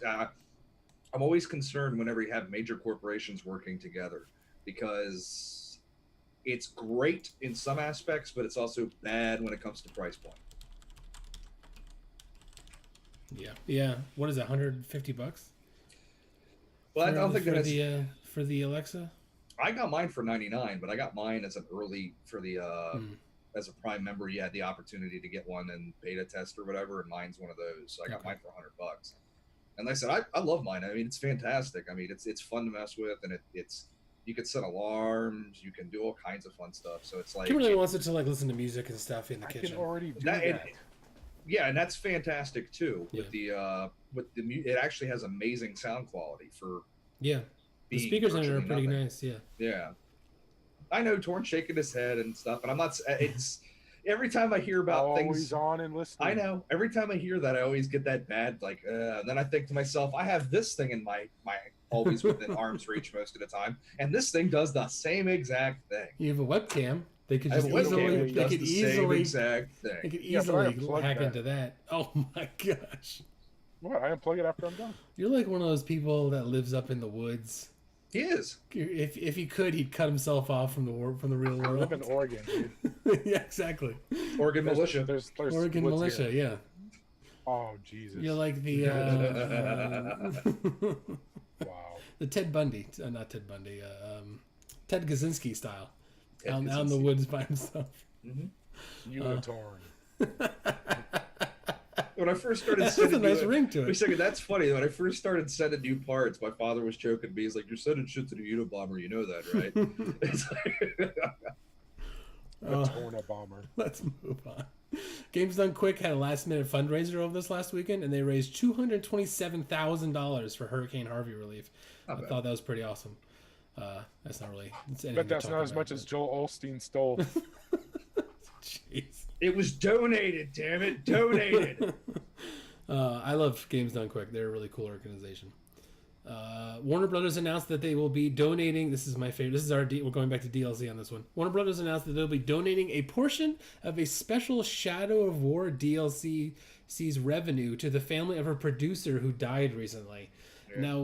[SPEAKER 2] I'm always concerned whenever you have major corporations working together because it's great in some aspects, but it's also bad when it comes to price point.
[SPEAKER 1] Yeah, yeah. What is it? $150?
[SPEAKER 2] Well, I don't think that
[SPEAKER 1] for the Alexa.
[SPEAKER 2] I got mine for 99, but I got mine as an early for the as a Prime member. You had the opportunity to get one and beta test or whatever, and mine's one of those. So I got mine for $100. And like I said, I love mine. I mean, it's fantastic. I mean, it's fun to mess with, and it's you can set alarms, you can do all kinds of fun stuff. So it's like
[SPEAKER 1] Kimberly wants it to like listen to music and stuff in the
[SPEAKER 3] I
[SPEAKER 1] kitchen.
[SPEAKER 3] can already do
[SPEAKER 2] That-
[SPEAKER 3] that.
[SPEAKER 2] yeah, and that's fantastic too.
[SPEAKER 1] Yeah.
[SPEAKER 2] With the it actually has amazing sound quality for
[SPEAKER 1] Yeah, the
[SPEAKER 2] being
[SPEAKER 1] speakers in it are
[SPEAKER 2] virtually
[SPEAKER 1] pretty
[SPEAKER 2] nothing.
[SPEAKER 1] nice. Yeah.
[SPEAKER 2] Yeah, I know Torn shaking his head and stuff, and I'm not. It's every time I hear about
[SPEAKER 3] Always
[SPEAKER 2] things.
[SPEAKER 3] on and listening.
[SPEAKER 2] I know. Every time I hear that, I always get that bad like. Then I think to myself, I have this thing in my always within arm's reach most of the time, and this thing does the same exact thing.
[SPEAKER 1] You have a webcam. They could
[SPEAKER 2] I have
[SPEAKER 1] just
[SPEAKER 2] a webcam
[SPEAKER 1] easily.
[SPEAKER 2] which
[SPEAKER 1] They
[SPEAKER 2] does
[SPEAKER 1] could
[SPEAKER 2] the same
[SPEAKER 1] easily.
[SPEAKER 2] exact
[SPEAKER 1] They
[SPEAKER 2] thing.
[SPEAKER 1] could
[SPEAKER 3] Yeah, but I
[SPEAKER 1] easily
[SPEAKER 3] unplugged
[SPEAKER 1] hack
[SPEAKER 3] that.
[SPEAKER 1] into that. Oh my gosh.
[SPEAKER 3] What? I unplug it after I'm done.
[SPEAKER 1] You're like one of those people that lives up in the woods.
[SPEAKER 2] He is.
[SPEAKER 1] If he could, he'd cut himself off from the real
[SPEAKER 3] I live
[SPEAKER 1] world.
[SPEAKER 3] in Oregon, dude.
[SPEAKER 1] Yeah, exactly.
[SPEAKER 2] Oregon militia.
[SPEAKER 3] There's
[SPEAKER 1] Oregon
[SPEAKER 3] woods
[SPEAKER 1] militia.
[SPEAKER 3] here.
[SPEAKER 1] Yeah,
[SPEAKER 3] Oh Jesus!
[SPEAKER 1] you're like the
[SPEAKER 3] Wow.
[SPEAKER 1] the Ted Bundy, not Ted Bundy, Ted Kaczynski style,
[SPEAKER 2] Ted
[SPEAKER 1] out in the
[SPEAKER 2] Kaczynski.
[SPEAKER 1] woods by himself.
[SPEAKER 2] Mhm.
[SPEAKER 3] Unitorn.
[SPEAKER 2] When I first started
[SPEAKER 1] That's a
[SPEAKER 2] sending
[SPEAKER 1] nice
[SPEAKER 2] you,
[SPEAKER 1] ring to
[SPEAKER 2] wait a
[SPEAKER 1] it.
[SPEAKER 2] second, that's funny. When I first started sending new parts, my father was joking me. He's like, "You're sending shit to the Unabomber, you know that, right?" It's like,
[SPEAKER 3] The
[SPEAKER 1] Uh,
[SPEAKER 3] Torna bomber.
[SPEAKER 1] Let's move on. Games Done Quick had a last minute fundraiser over this last weekend, and they raised $227,000 for Hurricane Harvey relief.
[SPEAKER 2] Not
[SPEAKER 1] I
[SPEAKER 2] bad.
[SPEAKER 1] thought that was pretty awesome. That's not really.
[SPEAKER 3] But that's not as much as Joel Olstein stole.
[SPEAKER 1] Jeez.
[SPEAKER 2] it was donated. Damn it, donated.
[SPEAKER 1] I love Games Done Quick. They're a really cool organization. Warner Brothers announced that they will be donating. This is my favorite. This is we're going back to DLC on this one. Warner Brothers announced that they'll be donating a portion of a special Shadow of War DLC's revenue to the family of a producer who died recently.
[SPEAKER 2] Yeah.
[SPEAKER 1] Now,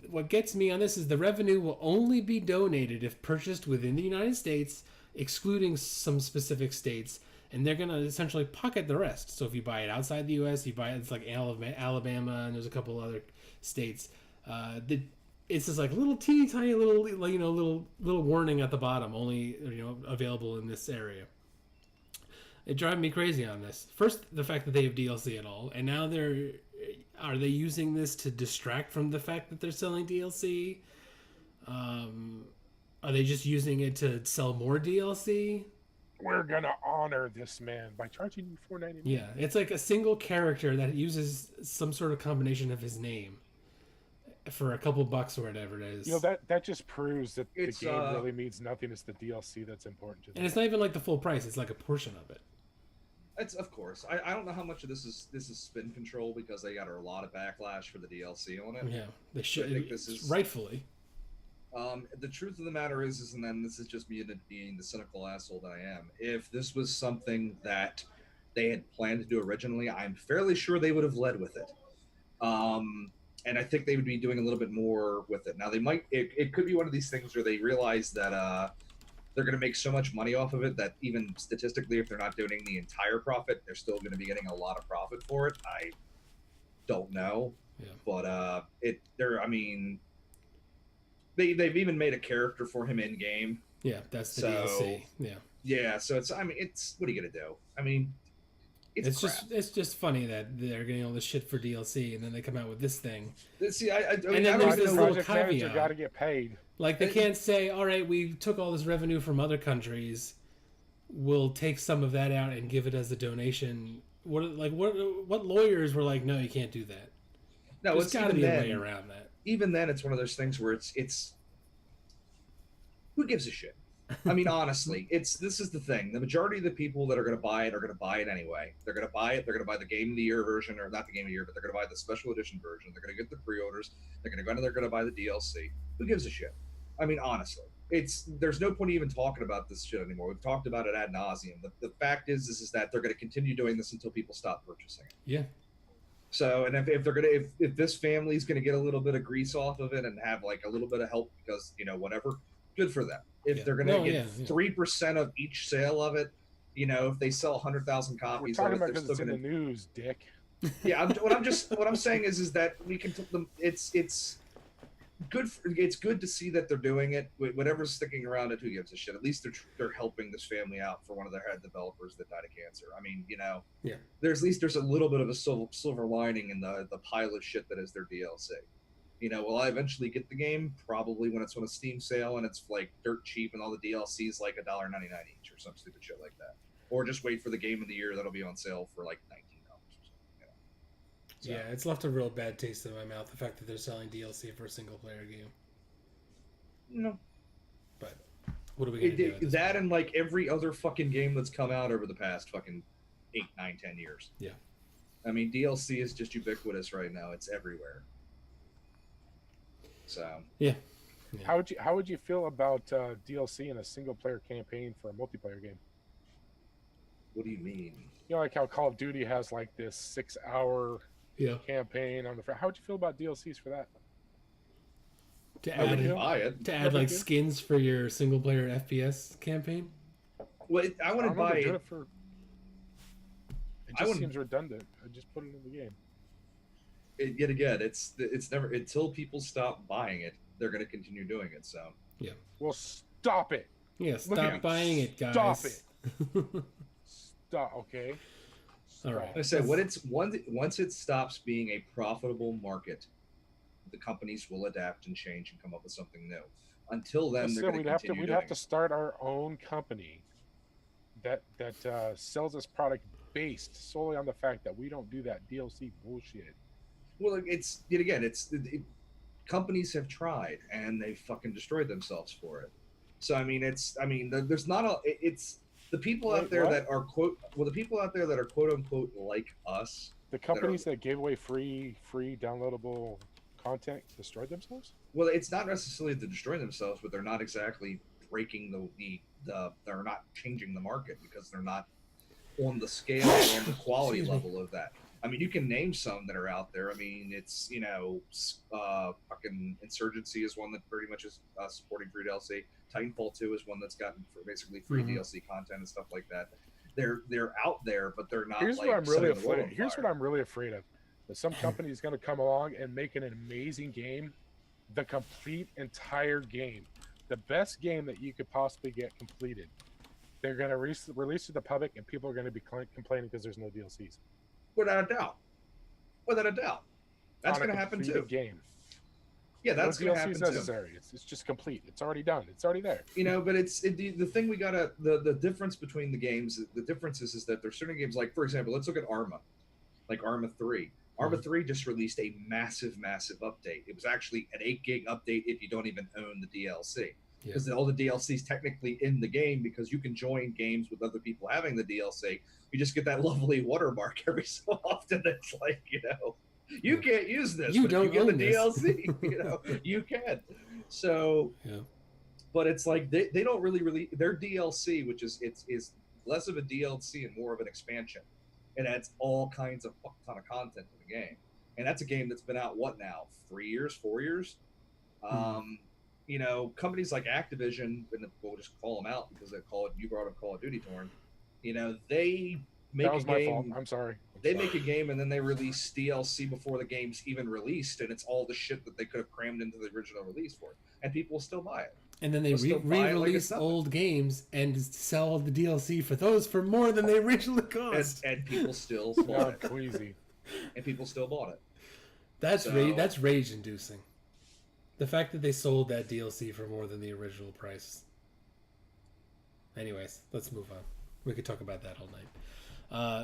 [SPEAKER 1] what gets me on this is the revenue will only be donated if purchased within the United States, excluding some specific states, and they're going to essentially pocket the rest. So if you buy it outside the U.S., you buy it, it's like Alabama, and there's a couple other states. It's just like little teeny tiny little warning at the bottom, only available in this area. It drives me crazy on this. First, the fact that they have DLC at all, and now are they using this to distract from the fact that they're selling DLC? Are they just using it to sell more DLC?
[SPEAKER 3] We're gonna honor this man by charging you $4.99.
[SPEAKER 1] Yeah, it's like a single character that uses some sort of combination of his name for a couple bucks or whatever it is.
[SPEAKER 3] You know that just proves that the
[SPEAKER 2] It's,
[SPEAKER 3] game really means nothing. It's the DLC that's important to them.
[SPEAKER 1] And it's not even like the full price; it's like a portion of it.
[SPEAKER 2] It's of course. I don't know how much of this is spin control because they got a lot of backlash for the DLC on it.
[SPEAKER 1] Yeah, they should.
[SPEAKER 2] I think this is-
[SPEAKER 1] rightfully.
[SPEAKER 2] The truth of the matter is, and then this is just me being the cynical asshole that I am. If this was something that they had planned to do originally, I'm fairly sure they would have led with it. And I think they would be doing a little bit more with it. Now they might. It could be one of these things where they realize that they're going to make so much money off of it that even statistically, if they're not doing the entire profit, they're still going to be getting a lot of profit for it. I don't know,
[SPEAKER 1] Yeah.
[SPEAKER 2] but I mean. They've even made a character for him in game.
[SPEAKER 1] Yeah, that's the
[SPEAKER 2] So-
[SPEAKER 1] DLC. Yeah,
[SPEAKER 2] Yeah, so it's what are you gonna do? I mean, it's crap.
[SPEAKER 1] it's just funny that they're getting all this shit for DLC and then they come out with this thing.
[SPEAKER 2] See, I
[SPEAKER 1] then
[SPEAKER 2] I
[SPEAKER 1] there's
[SPEAKER 2] don't
[SPEAKER 1] this
[SPEAKER 2] know.
[SPEAKER 1] little
[SPEAKER 3] Project manager
[SPEAKER 1] caveat.
[SPEAKER 3] got to get paid.
[SPEAKER 1] Like they can't say, "All right, we took all this revenue from other countries. We'll take some of that out and give it as a donation." What lawyers were like, "No, you can't do that."
[SPEAKER 2] No,
[SPEAKER 1] There's
[SPEAKER 2] it's
[SPEAKER 1] got to
[SPEAKER 2] even
[SPEAKER 1] be a
[SPEAKER 2] then.
[SPEAKER 1] way around that.
[SPEAKER 2] Even then, it's one of those things where it's who gives a shit? I mean, honestly, this is the thing. The majority of the people that are going to buy it are going to buy it anyway. They're going to buy it. They're going to buy the Game of the Year version, or not the Game of the Year, but they're going to buy the special edition version. They're going to get the pre-orders. They're going to go and they're going to buy the DLC. Who gives a shit? I mean, honestly, there's no point even talking about this shit anymore. We've talked about it ad nauseum. The fact is that they're going to continue doing this until people stop purchasing it.
[SPEAKER 1] Yeah.
[SPEAKER 2] So, and if they're gonna, if this family's gonna get a little bit of grease off of it and have like a little bit of help because whatever, good for them. If they're gonna get 3% of each sale of it, if they sell 100,000 copies,
[SPEAKER 3] We're talking
[SPEAKER 2] of it,
[SPEAKER 3] about because it's in the news, Dick.
[SPEAKER 2] Yeah, what I'm saying is that we can put them. It's good. It's good to see that they're doing it. Whatever's sticking around it, who gives a shit? At least they're helping this family out for one of their head developers that died of cancer. I mean, there's at least there's a little bit of a silver lining in the pile of shit that is their DLC. Will I eventually get the game? Probably when it's on a Steam sale and it's like dirt cheap and all the DLCs like $1.99 each or some stupid shit like that. Or just wait for the Game of the Year that'll be on sale for like $19 or something.
[SPEAKER 1] So. Yeah, it's left a real bad taste in my mouth, the fact that they're selling DLC for a single player game.
[SPEAKER 2] No.
[SPEAKER 1] But what are we going to do?
[SPEAKER 2] That and like every other fucking game that's come out over the past fucking 8, 9, 10 years.
[SPEAKER 1] Yeah.
[SPEAKER 2] I mean, DLC is just ubiquitous right now. It's everywhere. So
[SPEAKER 1] yeah.
[SPEAKER 3] How would you feel about DLC in a single player campaign for a multiplayer game?
[SPEAKER 2] What do you mean?
[SPEAKER 3] Like how Call of Duty has like this 6-hour campaign on the. How would you feel about DLCs for that?
[SPEAKER 2] To add
[SPEAKER 3] like
[SPEAKER 1] skins for your single player FPS campaign.
[SPEAKER 2] Well, I want to buy it.
[SPEAKER 3] It just seems redundant. I just put it in the game.
[SPEAKER 2] Yet again, it's never until people stop buying it, they're going to continue doing it. So
[SPEAKER 1] yeah.
[SPEAKER 3] Well, stop it.
[SPEAKER 1] Yeah, stop buying it, guys.
[SPEAKER 3] Stop it. Stop. Okay.
[SPEAKER 1] All right.
[SPEAKER 2] I said, once it stops being a profitable market, the companies will adapt and change and come up with something new. Until then,
[SPEAKER 3] we'd have to start our own company that sells this product based solely on the fact that we don't do that DLC bullshit.
[SPEAKER 2] Well, companies have tried and they fucking destroyed themselves for it. So there's not it's the people out there that are the people out there that are quote unquote like us.
[SPEAKER 3] The companies that gave away free downloadable content destroyed themselves?
[SPEAKER 2] Well, it's not necessarily to destroy themselves, but they're not exactly breaking they're not changing the market because they're not on the scale or on the quality level of that. I mean, you can name some that are out there. I mean, it's fucking Insurgency is one that pretty much is supporting free DLC. Titanfall 2 is one that's gotten for basically free DLC content and stuff like that. They're out there, but they're not.
[SPEAKER 3] Here's what I'm really afraid of. That some company is going to come along and make an amazing game, the complete entire game, the best game that you could possibly get completed. They're going to release to the public, and people are going to be complaining because there's no DLCs.
[SPEAKER 2] Without a doubt. That's going to happen too.
[SPEAKER 3] Game.
[SPEAKER 2] Yeah, that's going to happen
[SPEAKER 3] necessary.
[SPEAKER 2] too.
[SPEAKER 3] It's just complete. It's already done. It's already there.
[SPEAKER 2] But the thing we gotta the difference between the games. The difference is that there's certain games like, for example, let's look at Arma, like Arma 3. Arma 3 just released a massive update. It was actually an 8 gig update if you don't even own the DLC. Because all the DLC is technically in the game because you can join games with other people having the DLC. You just get that lovely watermark every so often. It's like, you can't use this.
[SPEAKER 1] You don't
[SPEAKER 2] get
[SPEAKER 1] own
[SPEAKER 2] the DLC. You can. So, but it's like they don't really their DLC, which is it's less of a DLC and more of an expansion. It adds all kinds of ton of content to the game, and that's a game that's been out 4 years. Companies like Activision, and we'll just call them out because you brought up Call of Duty, Torn. They make a game.
[SPEAKER 3] My fault. I'm sorry.
[SPEAKER 2] They make a game and then they release DLC before the game's even released, and it's all the shit that they could have crammed into the original release for it, and people will still buy it.
[SPEAKER 1] And then they re-release old games and sell the DLC for those for more than they originally cost.
[SPEAKER 2] And people still bought it.
[SPEAKER 3] Queasy.
[SPEAKER 2] And people still bought it.
[SPEAKER 1] That's rage-inducing. The fact that they sold that DLC for more than the original price. Anyways, let's move on. We could talk about that all night.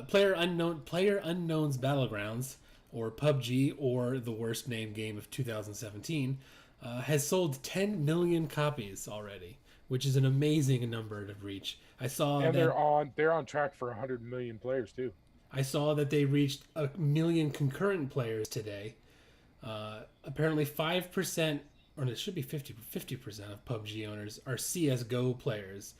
[SPEAKER 1] PlayerUnknown's Battlegrounds, or PUBG, or the worst named game of 2017, has sold 10 million copies already, which is an amazing number to reach. I saw
[SPEAKER 3] And
[SPEAKER 1] that
[SPEAKER 3] they're on track for 100 million players too.
[SPEAKER 1] I saw that they reached 1 million concurrent players today. Apparently 5%, or it should be 50% of PUBG owners are CSGO players.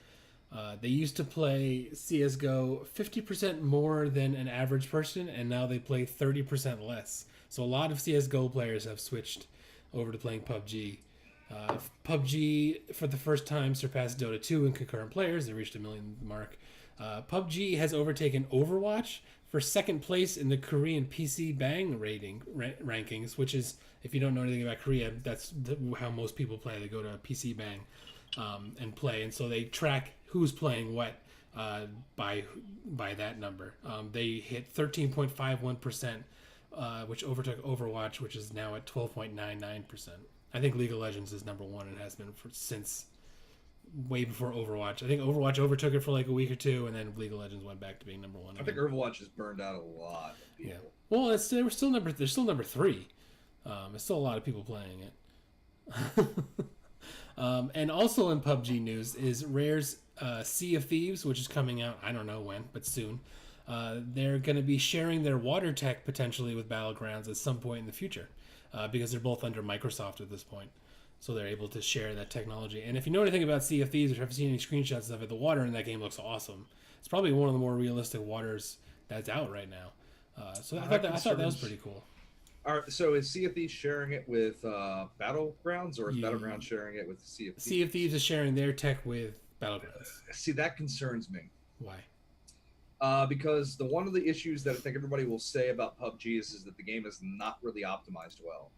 [SPEAKER 1] They used to play CSGO 50% more than an average person, and now they play 30% less. So a lot of CSGO players have switched over to playing PUBG. PUBG, for the first time, surpassed Dota 2 in concurrent players. They reached 1 million mark. PUBG has overtaken Overwatch for second place in the Korean PC Bang rankings, which is, if you don't know anything about Korea, that's how most people play. They go to PC Bang and play, and so they track who's playing what by that number. They hit 13.51%, which overtook Overwatch, which is now at 12.99%. I think League of Legends is number one and has been since way before Overwatch. I think Overwatch overtook it for like a week or two, and then League of Legends went back to being number one.
[SPEAKER 2] I think Overwatch has burned out a lot of people.
[SPEAKER 1] Yeah. Well, they're still number 3. There's still a lot of people playing it. And also in PUBG news is Rare's Sea of Thieves, which is coming out, I don't know when, but soon. They're going to be sharing their water tech potentially with Battlegrounds at some point in the future, because they're both under Microsoft at this point. So they're able to share that technology. And if you know anything about Sea of Thieves, or have seen any screenshots of it, the water in that game looks awesome. It's probably one of the more realistic waters that's out right now. So I thought that was pretty cool.
[SPEAKER 2] So is Sea of Thieves sharing it with Battlegrounds, or is Battlegrounds sharing it with Sea of Thieves?
[SPEAKER 1] Sea of Thieves is sharing their tech with Battlegrounds.
[SPEAKER 2] See, that concerns me.
[SPEAKER 1] Why?
[SPEAKER 2] Because one of the issues that I think everybody will say about PUBG is that the game is not really optimized well.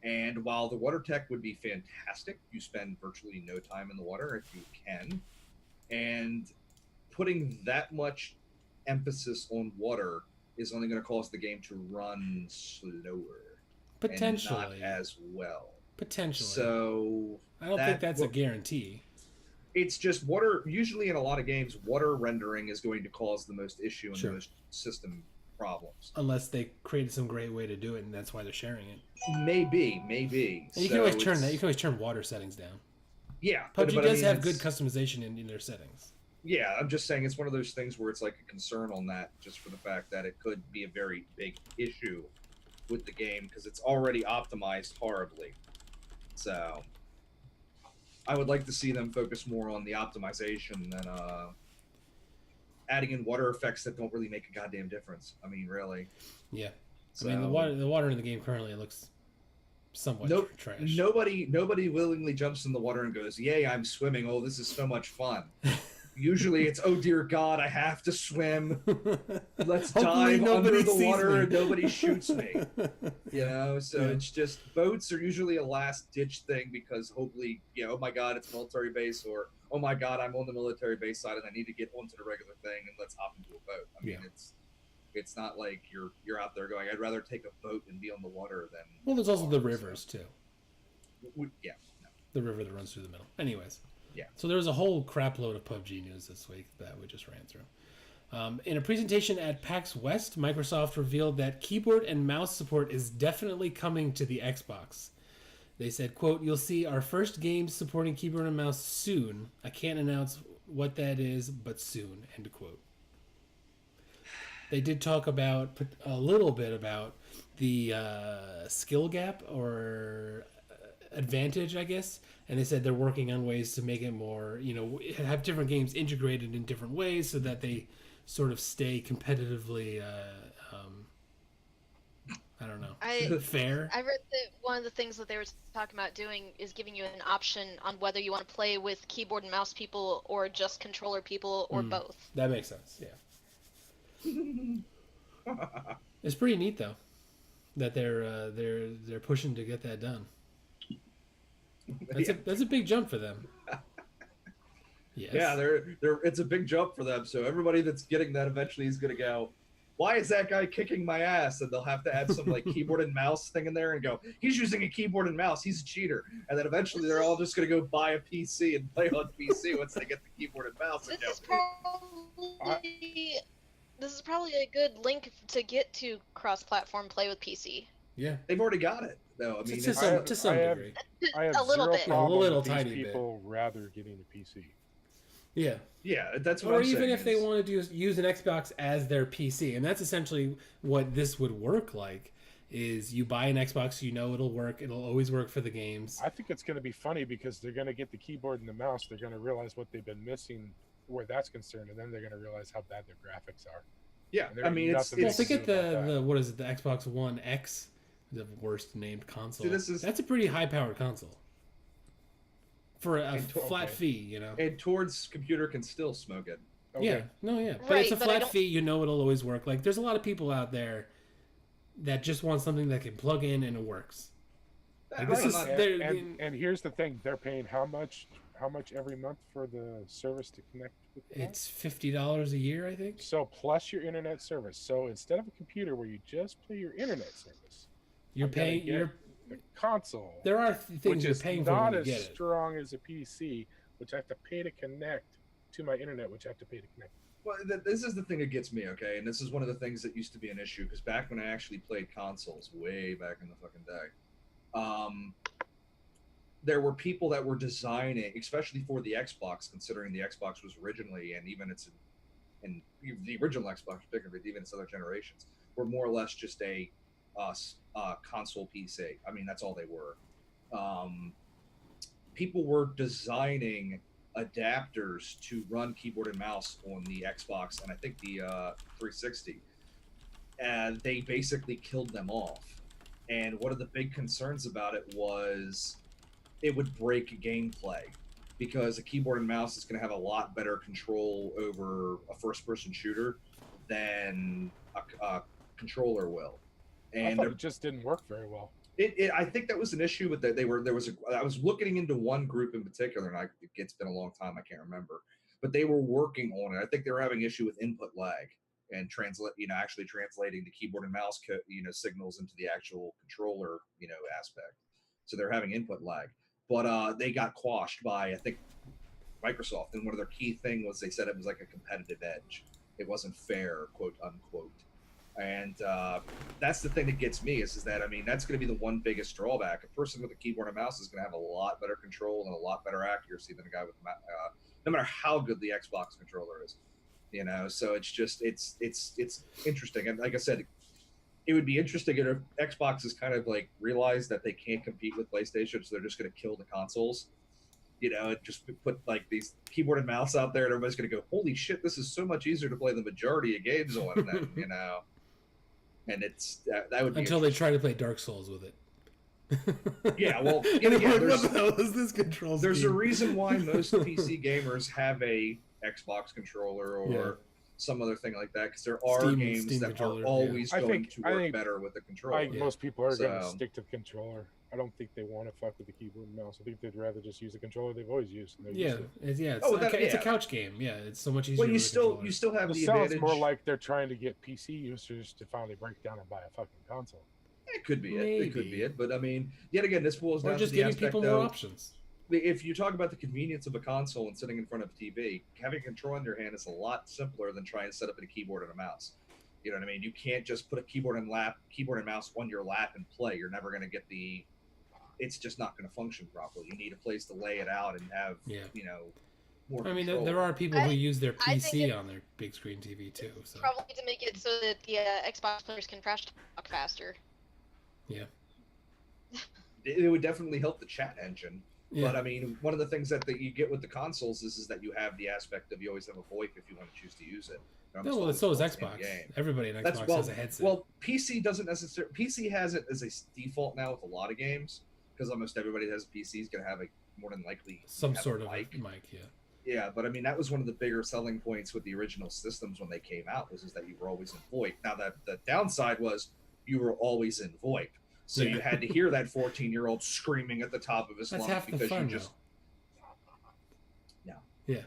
[SPEAKER 2] And while the water tech would be fantastic, you spend virtually no time in the water if you can. And putting that much emphasis on water is only going to cause the game to run slower.
[SPEAKER 1] Potentially.
[SPEAKER 2] And not as well.
[SPEAKER 1] Potentially.
[SPEAKER 2] So
[SPEAKER 1] I don't think that's a guarantee.
[SPEAKER 2] It's just water. Usually in a lot of games, water rendering is going to cause the most issue and the most system problems.
[SPEAKER 1] Unless they created some great way to do it, and that's why they're sharing it.
[SPEAKER 2] Maybe.
[SPEAKER 1] And you can always turn that. You can always turn water settings down.
[SPEAKER 2] Yeah,
[SPEAKER 1] PUBG does have good customization in their settings.
[SPEAKER 2] Yeah, I'm just saying it's one of those things where it's like a concern on that, just for the fact that it could be a very big issue with the game because it's already optimized horribly. So I would like to see them focus more on the optimization than adding in water effects that don't really make a goddamn difference. I mean, really.
[SPEAKER 1] Yeah.
[SPEAKER 2] So,
[SPEAKER 1] I mean, the water in the game currently looks somewhat trash.
[SPEAKER 2] Nobody willingly jumps in the water and goes, "Yay, I'm swimming! Oh, this is so much fun." Usually, it's, "Oh dear God, I have to swim. Let's dive under the water and nobody shoots me." You know, so it's just boats are usually a last ditch thing because hopefully, oh my God, it's a military base, or oh my God, I'm on the military base side and I need to get onto the regular thing and let's hop into a boat. I mean, it's not like you're out there going, "I'd rather take a boat and be on the water than."
[SPEAKER 1] Well, there's also the rivers too.
[SPEAKER 2] Yeah. No.
[SPEAKER 1] The river that runs through the middle. Anyways.
[SPEAKER 2] Yeah.
[SPEAKER 1] So there was a whole crap load of PUBG news this week that we just ran through. In a presentation at PAX West, Microsoft revealed that keyboard and mouse support is definitely coming to the Xbox. They said, quote, "You'll see our first games supporting keyboard and mouse soon. I can't announce what that is, but soon," end quote. They did talk about a little bit about the skill gap or advantage, I guess. And they said they're working on ways to make it more, have different games integrated in different ways so that they sort of stay competitively, I don't know, fair.
[SPEAKER 4] I read that one of the things that they were talking about doing is giving you an option on whether you want to play with keyboard and mouse people or just controller people or both.
[SPEAKER 1] That makes sense, yeah. It's pretty neat, though, that they're pushing to get that done. That's a big jump for them. Yes.
[SPEAKER 2] Yeah, it's a big jump for them. So everybody that's getting that eventually is going to go, "Why is that guy kicking my ass?" And they'll have to add some like keyboard and mouse thing in there and go, "He's using a keyboard and mouse. He's a cheater." And then eventually they're all just going to go buy a PC and play on PC once they get the keyboard and mouse.
[SPEAKER 4] This is probably a good link to get to cross-platform play with PC.
[SPEAKER 1] Yeah.
[SPEAKER 2] They've already got it, though. I mean,
[SPEAKER 1] To
[SPEAKER 2] it's-
[SPEAKER 1] some, to some
[SPEAKER 3] I have-
[SPEAKER 1] degree.
[SPEAKER 3] I have
[SPEAKER 4] A little
[SPEAKER 3] zero
[SPEAKER 4] bit.
[SPEAKER 3] problem
[SPEAKER 1] A little
[SPEAKER 3] with these
[SPEAKER 1] tiny bit.
[SPEAKER 3] people rather getting a PC.
[SPEAKER 1] Yeah.
[SPEAKER 2] yeah, that's what
[SPEAKER 1] Or
[SPEAKER 2] I'm
[SPEAKER 1] even
[SPEAKER 2] saying
[SPEAKER 1] if they
[SPEAKER 2] is-
[SPEAKER 1] wanted to use an Xbox as their PC, and that's essentially what this would work like. Is you buy an Xbox, you know it'll work. It'll always work for the games.
[SPEAKER 3] I think it's going to be funny because they're going to get the keyboard and the mouse. They're going to realize what they've been missing where that's concerned, and then they're going to realize how bad their graphics are.
[SPEAKER 2] Yeah,
[SPEAKER 3] And there
[SPEAKER 2] I
[SPEAKER 3] ain't
[SPEAKER 2] mean, it's,
[SPEAKER 3] nothing
[SPEAKER 1] Well,
[SPEAKER 2] it's
[SPEAKER 3] they
[SPEAKER 1] if they get
[SPEAKER 3] do about
[SPEAKER 1] the
[SPEAKER 3] that.
[SPEAKER 1] what is it, the Xbox One X, the worst named console.
[SPEAKER 2] See, this is-
[SPEAKER 1] That's a pretty high powered console for a
[SPEAKER 2] And
[SPEAKER 1] flat
[SPEAKER 3] okay.
[SPEAKER 1] fee, you know.
[SPEAKER 2] and towards computer can still smoke it.
[SPEAKER 3] Okay.
[SPEAKER 1] Yeah, no, yeah, but
[SPEAKER 4] Right,
[SPEAKER 1] it's a
[SPEAKER 4] but I
[SPEAKER 1] flat
[SPEAKER 4] don't-
[SPEAKER 1] fee. You know it'll always work. Like, there's a lot of people out there that just want something that can plug in and it works. Like, this
[SPEAKER 2] I'm
[SPEAKER 1] is-
[SPEAKER 2] not-
[SPEAKER 1] They're-
[SPEAKER 3] And here's the thing: they're paying how much every month for the service to connect with the phone?
[SPEAKER 1] It's $50 a year, I think.
[SPEAKER 3] So plus your internet service. So instead of a computer where you just pay your internet service,
[SPEAKER 1] You're
[SPEAKER 3] I'm gonna
[SPEAKER 1] paying.
[SPEAKER 3] get
[SPEAKER 1] You're
[SPEAKER 3] the console,
[SPEAKER 1] there are things
[SPEAKER 3] which
[SPEAKER 1] you're
[SPEAKER 3] is
[SPEAKER 1] paying for
[SPEAKER 3] not
[SPEAKER 1] when you
[SPEAKER 3] as
[SPEAKER 1] get it.
[SPEAKER 3] strong as a PC, which I have to pay to connect to my internet, which I have to pay to connect.
[SPEAKER 2] Well, this is the thing that gets me, okay? And this is one of the things that used to be an issue because back when I actually played consoles, way back in the fucking day, there were people that were designing, especially for the Xbox, considering the Xbox was originally, and even it's in the original Xbox, particularly even its other generations, were more or less just a console PC. I mean, that's all they were. People were designing adapters to run keyboard and mouse on the Xbox and I think the 360, and they basically killed them off. And one of the big concerns about it was it would break gameplay because a keyboard and mouse is going to have a lot better control over a first-person shooter than a controller will.
[SPEAKER 3] I
[SPEAKER 2] And
[SPEAKER 3] thought it just didn't work very well.
[SPEAKER 2] I think that was an issue with that. I was looking into one group in particular, and it's been a long time. I can't remember, but they were working on it. I think they were having issue with input lag and actually translating the keyboard and mouse, signals into the actual controller, aspect. So they're having input lag, but they got quashed by I think Microsoft. And one of their key thing was they said it was like a competitive edge. It wasn't fair, quote unquote. And that's the thing that gets me is that, I mean, that's going to be the one biggest drawback. A person with a keyboard and mouse is going to have a lot better control and a lot better accuracy than a guy with no matter how good the Xbox controller is, so it's just it's interesting. And like I said, it would be interesting if Xbox is kind of like realize that they can't compete with PlayStation, so they're just going to kill the consoles, and just put like these keyboard and mouse out there, and everybody's going to go, holy shit, this is so much easier to play the majority of games on, and then, and it's that would be
[SPEAKER 1] Until they try to play Dark Souls with it.
[SPEAKER 2] Yeah, well,
[SPEAKER 1] And
[SPEAKER 2] again,
[SPEAKER 1] they're like,
[SPEAKER 2] there's-
[SPEAKER 1] what the hell is this control
[SPEAKER 2] there's a
[SPEAKER 1] scheme?
[SPEAKER 2] reason why most PC gamers have a Xbox controller or
[SPEAKER 1] Yeah.
[SPEAKER 2] some other thing like that, because there are
[SPEAKER 1] Steam
[SPEAKER 2] games that
[SPEAKER 1] controller,
[SPEAKER 2] are always
[SPEAKER 3] yeah.
[SPEAKER 2] going to
[SPEAKER 3] I
[SPEAKER 2] work
[SPEAKER 3] think-
[SPEAKER 2] better with the
[SPEAKER 3] I
[SPEAKER 2] controller.
[SPEAKER 3] think most people are going to
[SPEAKER 2] So-
[SPEAKER 3] stick to the controller. I don't think they want to fuck with the keyboard and mouse. I think they'd rather just use the controller they've always used. And they're
[SPEAKER 1] Yeah,
[SPEAKER 3] used to it.
[SPEAKER 1] it's
[SPEAKER 2] Oh,
[SPEAKER 1] it's a
[SPEAKER 2] yeah.
[SPEAKER 1] couch game. Yeah, it's so much easier.
[SPEAKER 2] Well, you
[SPEAKER 1] with a
[SPEAKER 2] still
[SPEAKER 1] controller.
[SPEAKER 2] have
[SPEAKER 3] It
[SPEAKER 2] the
[SPEAKER 3] sounds
[SPEAKER 2] advantage.
[SPEAKER 3] more like they're trying to get PC users to finally break down and buy a fucking console.
[SPEAKER 2] It could be it. It could
[SPEAKER 1] Maybe.
[SPEAKER 2] be it. But I mean, yet again, this boils
[SPEAKER 1] Or
[SPEAKER 2] down
[SPEAKER 1] just
[SPEAKER 2] to the
[SPEAKER 1] giving
[SPEAKER 2] aspect
[SPEAKER 1] people
[SPEAKER 2] though,
[SPEAKER 1] more options.
[SPEAKER 2] if you talk about the convenience of a console and sitting in front of a TV, having a control in your hand is a lot simpler than trying to set up a keyboard and a mouse. You know what I mean? You can't just put a keyboard and mouse on your lap and play. You're never going to get the. It's just not going to function properly. You need a place to lay it out and have,
[SPEAKER 1] Yeah.
[SPEAKER 2] more.
[SPEAKER 1] I mean,
[SPEAKER 2] control.
[SPEAKER 1] there are people who use their
[SPEAKER 4] I think
[SPEAKER 1] PC
[SPEAKER 4] it-
[SPEAKER 1] on their big screen TV too. So
[SPEAKER 4] Probably to make it so that the Xbox players can crash talk faster.
[SPEAKER 2] It would definitely help the chat engine.
[SPEAKER 1] yeah,
[SPEAKER 2] But I mean, one of the things that you get with the consoles is that you have the aspect of you always have a VoIP if you want to choose to use it.
[SPEAKER 1] no, well, so is
[SPEAKER 2] Almost
[SPEAKER 1] Xbox.
[SPEAKER 2] always in-game.
[SPEAKER 1] Everybody in
[SPEAKER 2] That's
[SPEAKER 1] Xbox
[SPEAKER 2] well,
[SPEAKER 1] has a headset.
[SPEAKER 2] well, PC doesn't necessarily. PC has it as a default now with a lot of games because almost everybody that has a PC is going to have a more than likely
[SPEAKER 1] Some
[SPEAKER 2] have
[SPEAKER 1] sort of
[SPEAKER 2] mic.
[SPEAKER 1] mic. Yeah.
[SPEAKER 2] Yeah, but I mean that was one of the bigger selling points with the original systems when they came out was that you were always in VoIP. Now that the downside was you were always in VoIP, so
[SPEAKER 1] Yeah.
[SPEAKER 2] you had to hear that 14-year-old screaming at the top of his
[SPEAKER 1] That's
[SPEAKER 2] lungs
[SPEAKER 1] half the
[SPEAKER 2] because
[SPEAKER 1] fun,
[SPEAKER 2] you just
[SPEAKER 1] though.
[SPEAKER 2] No.
[SPEAKER 1] Yeah.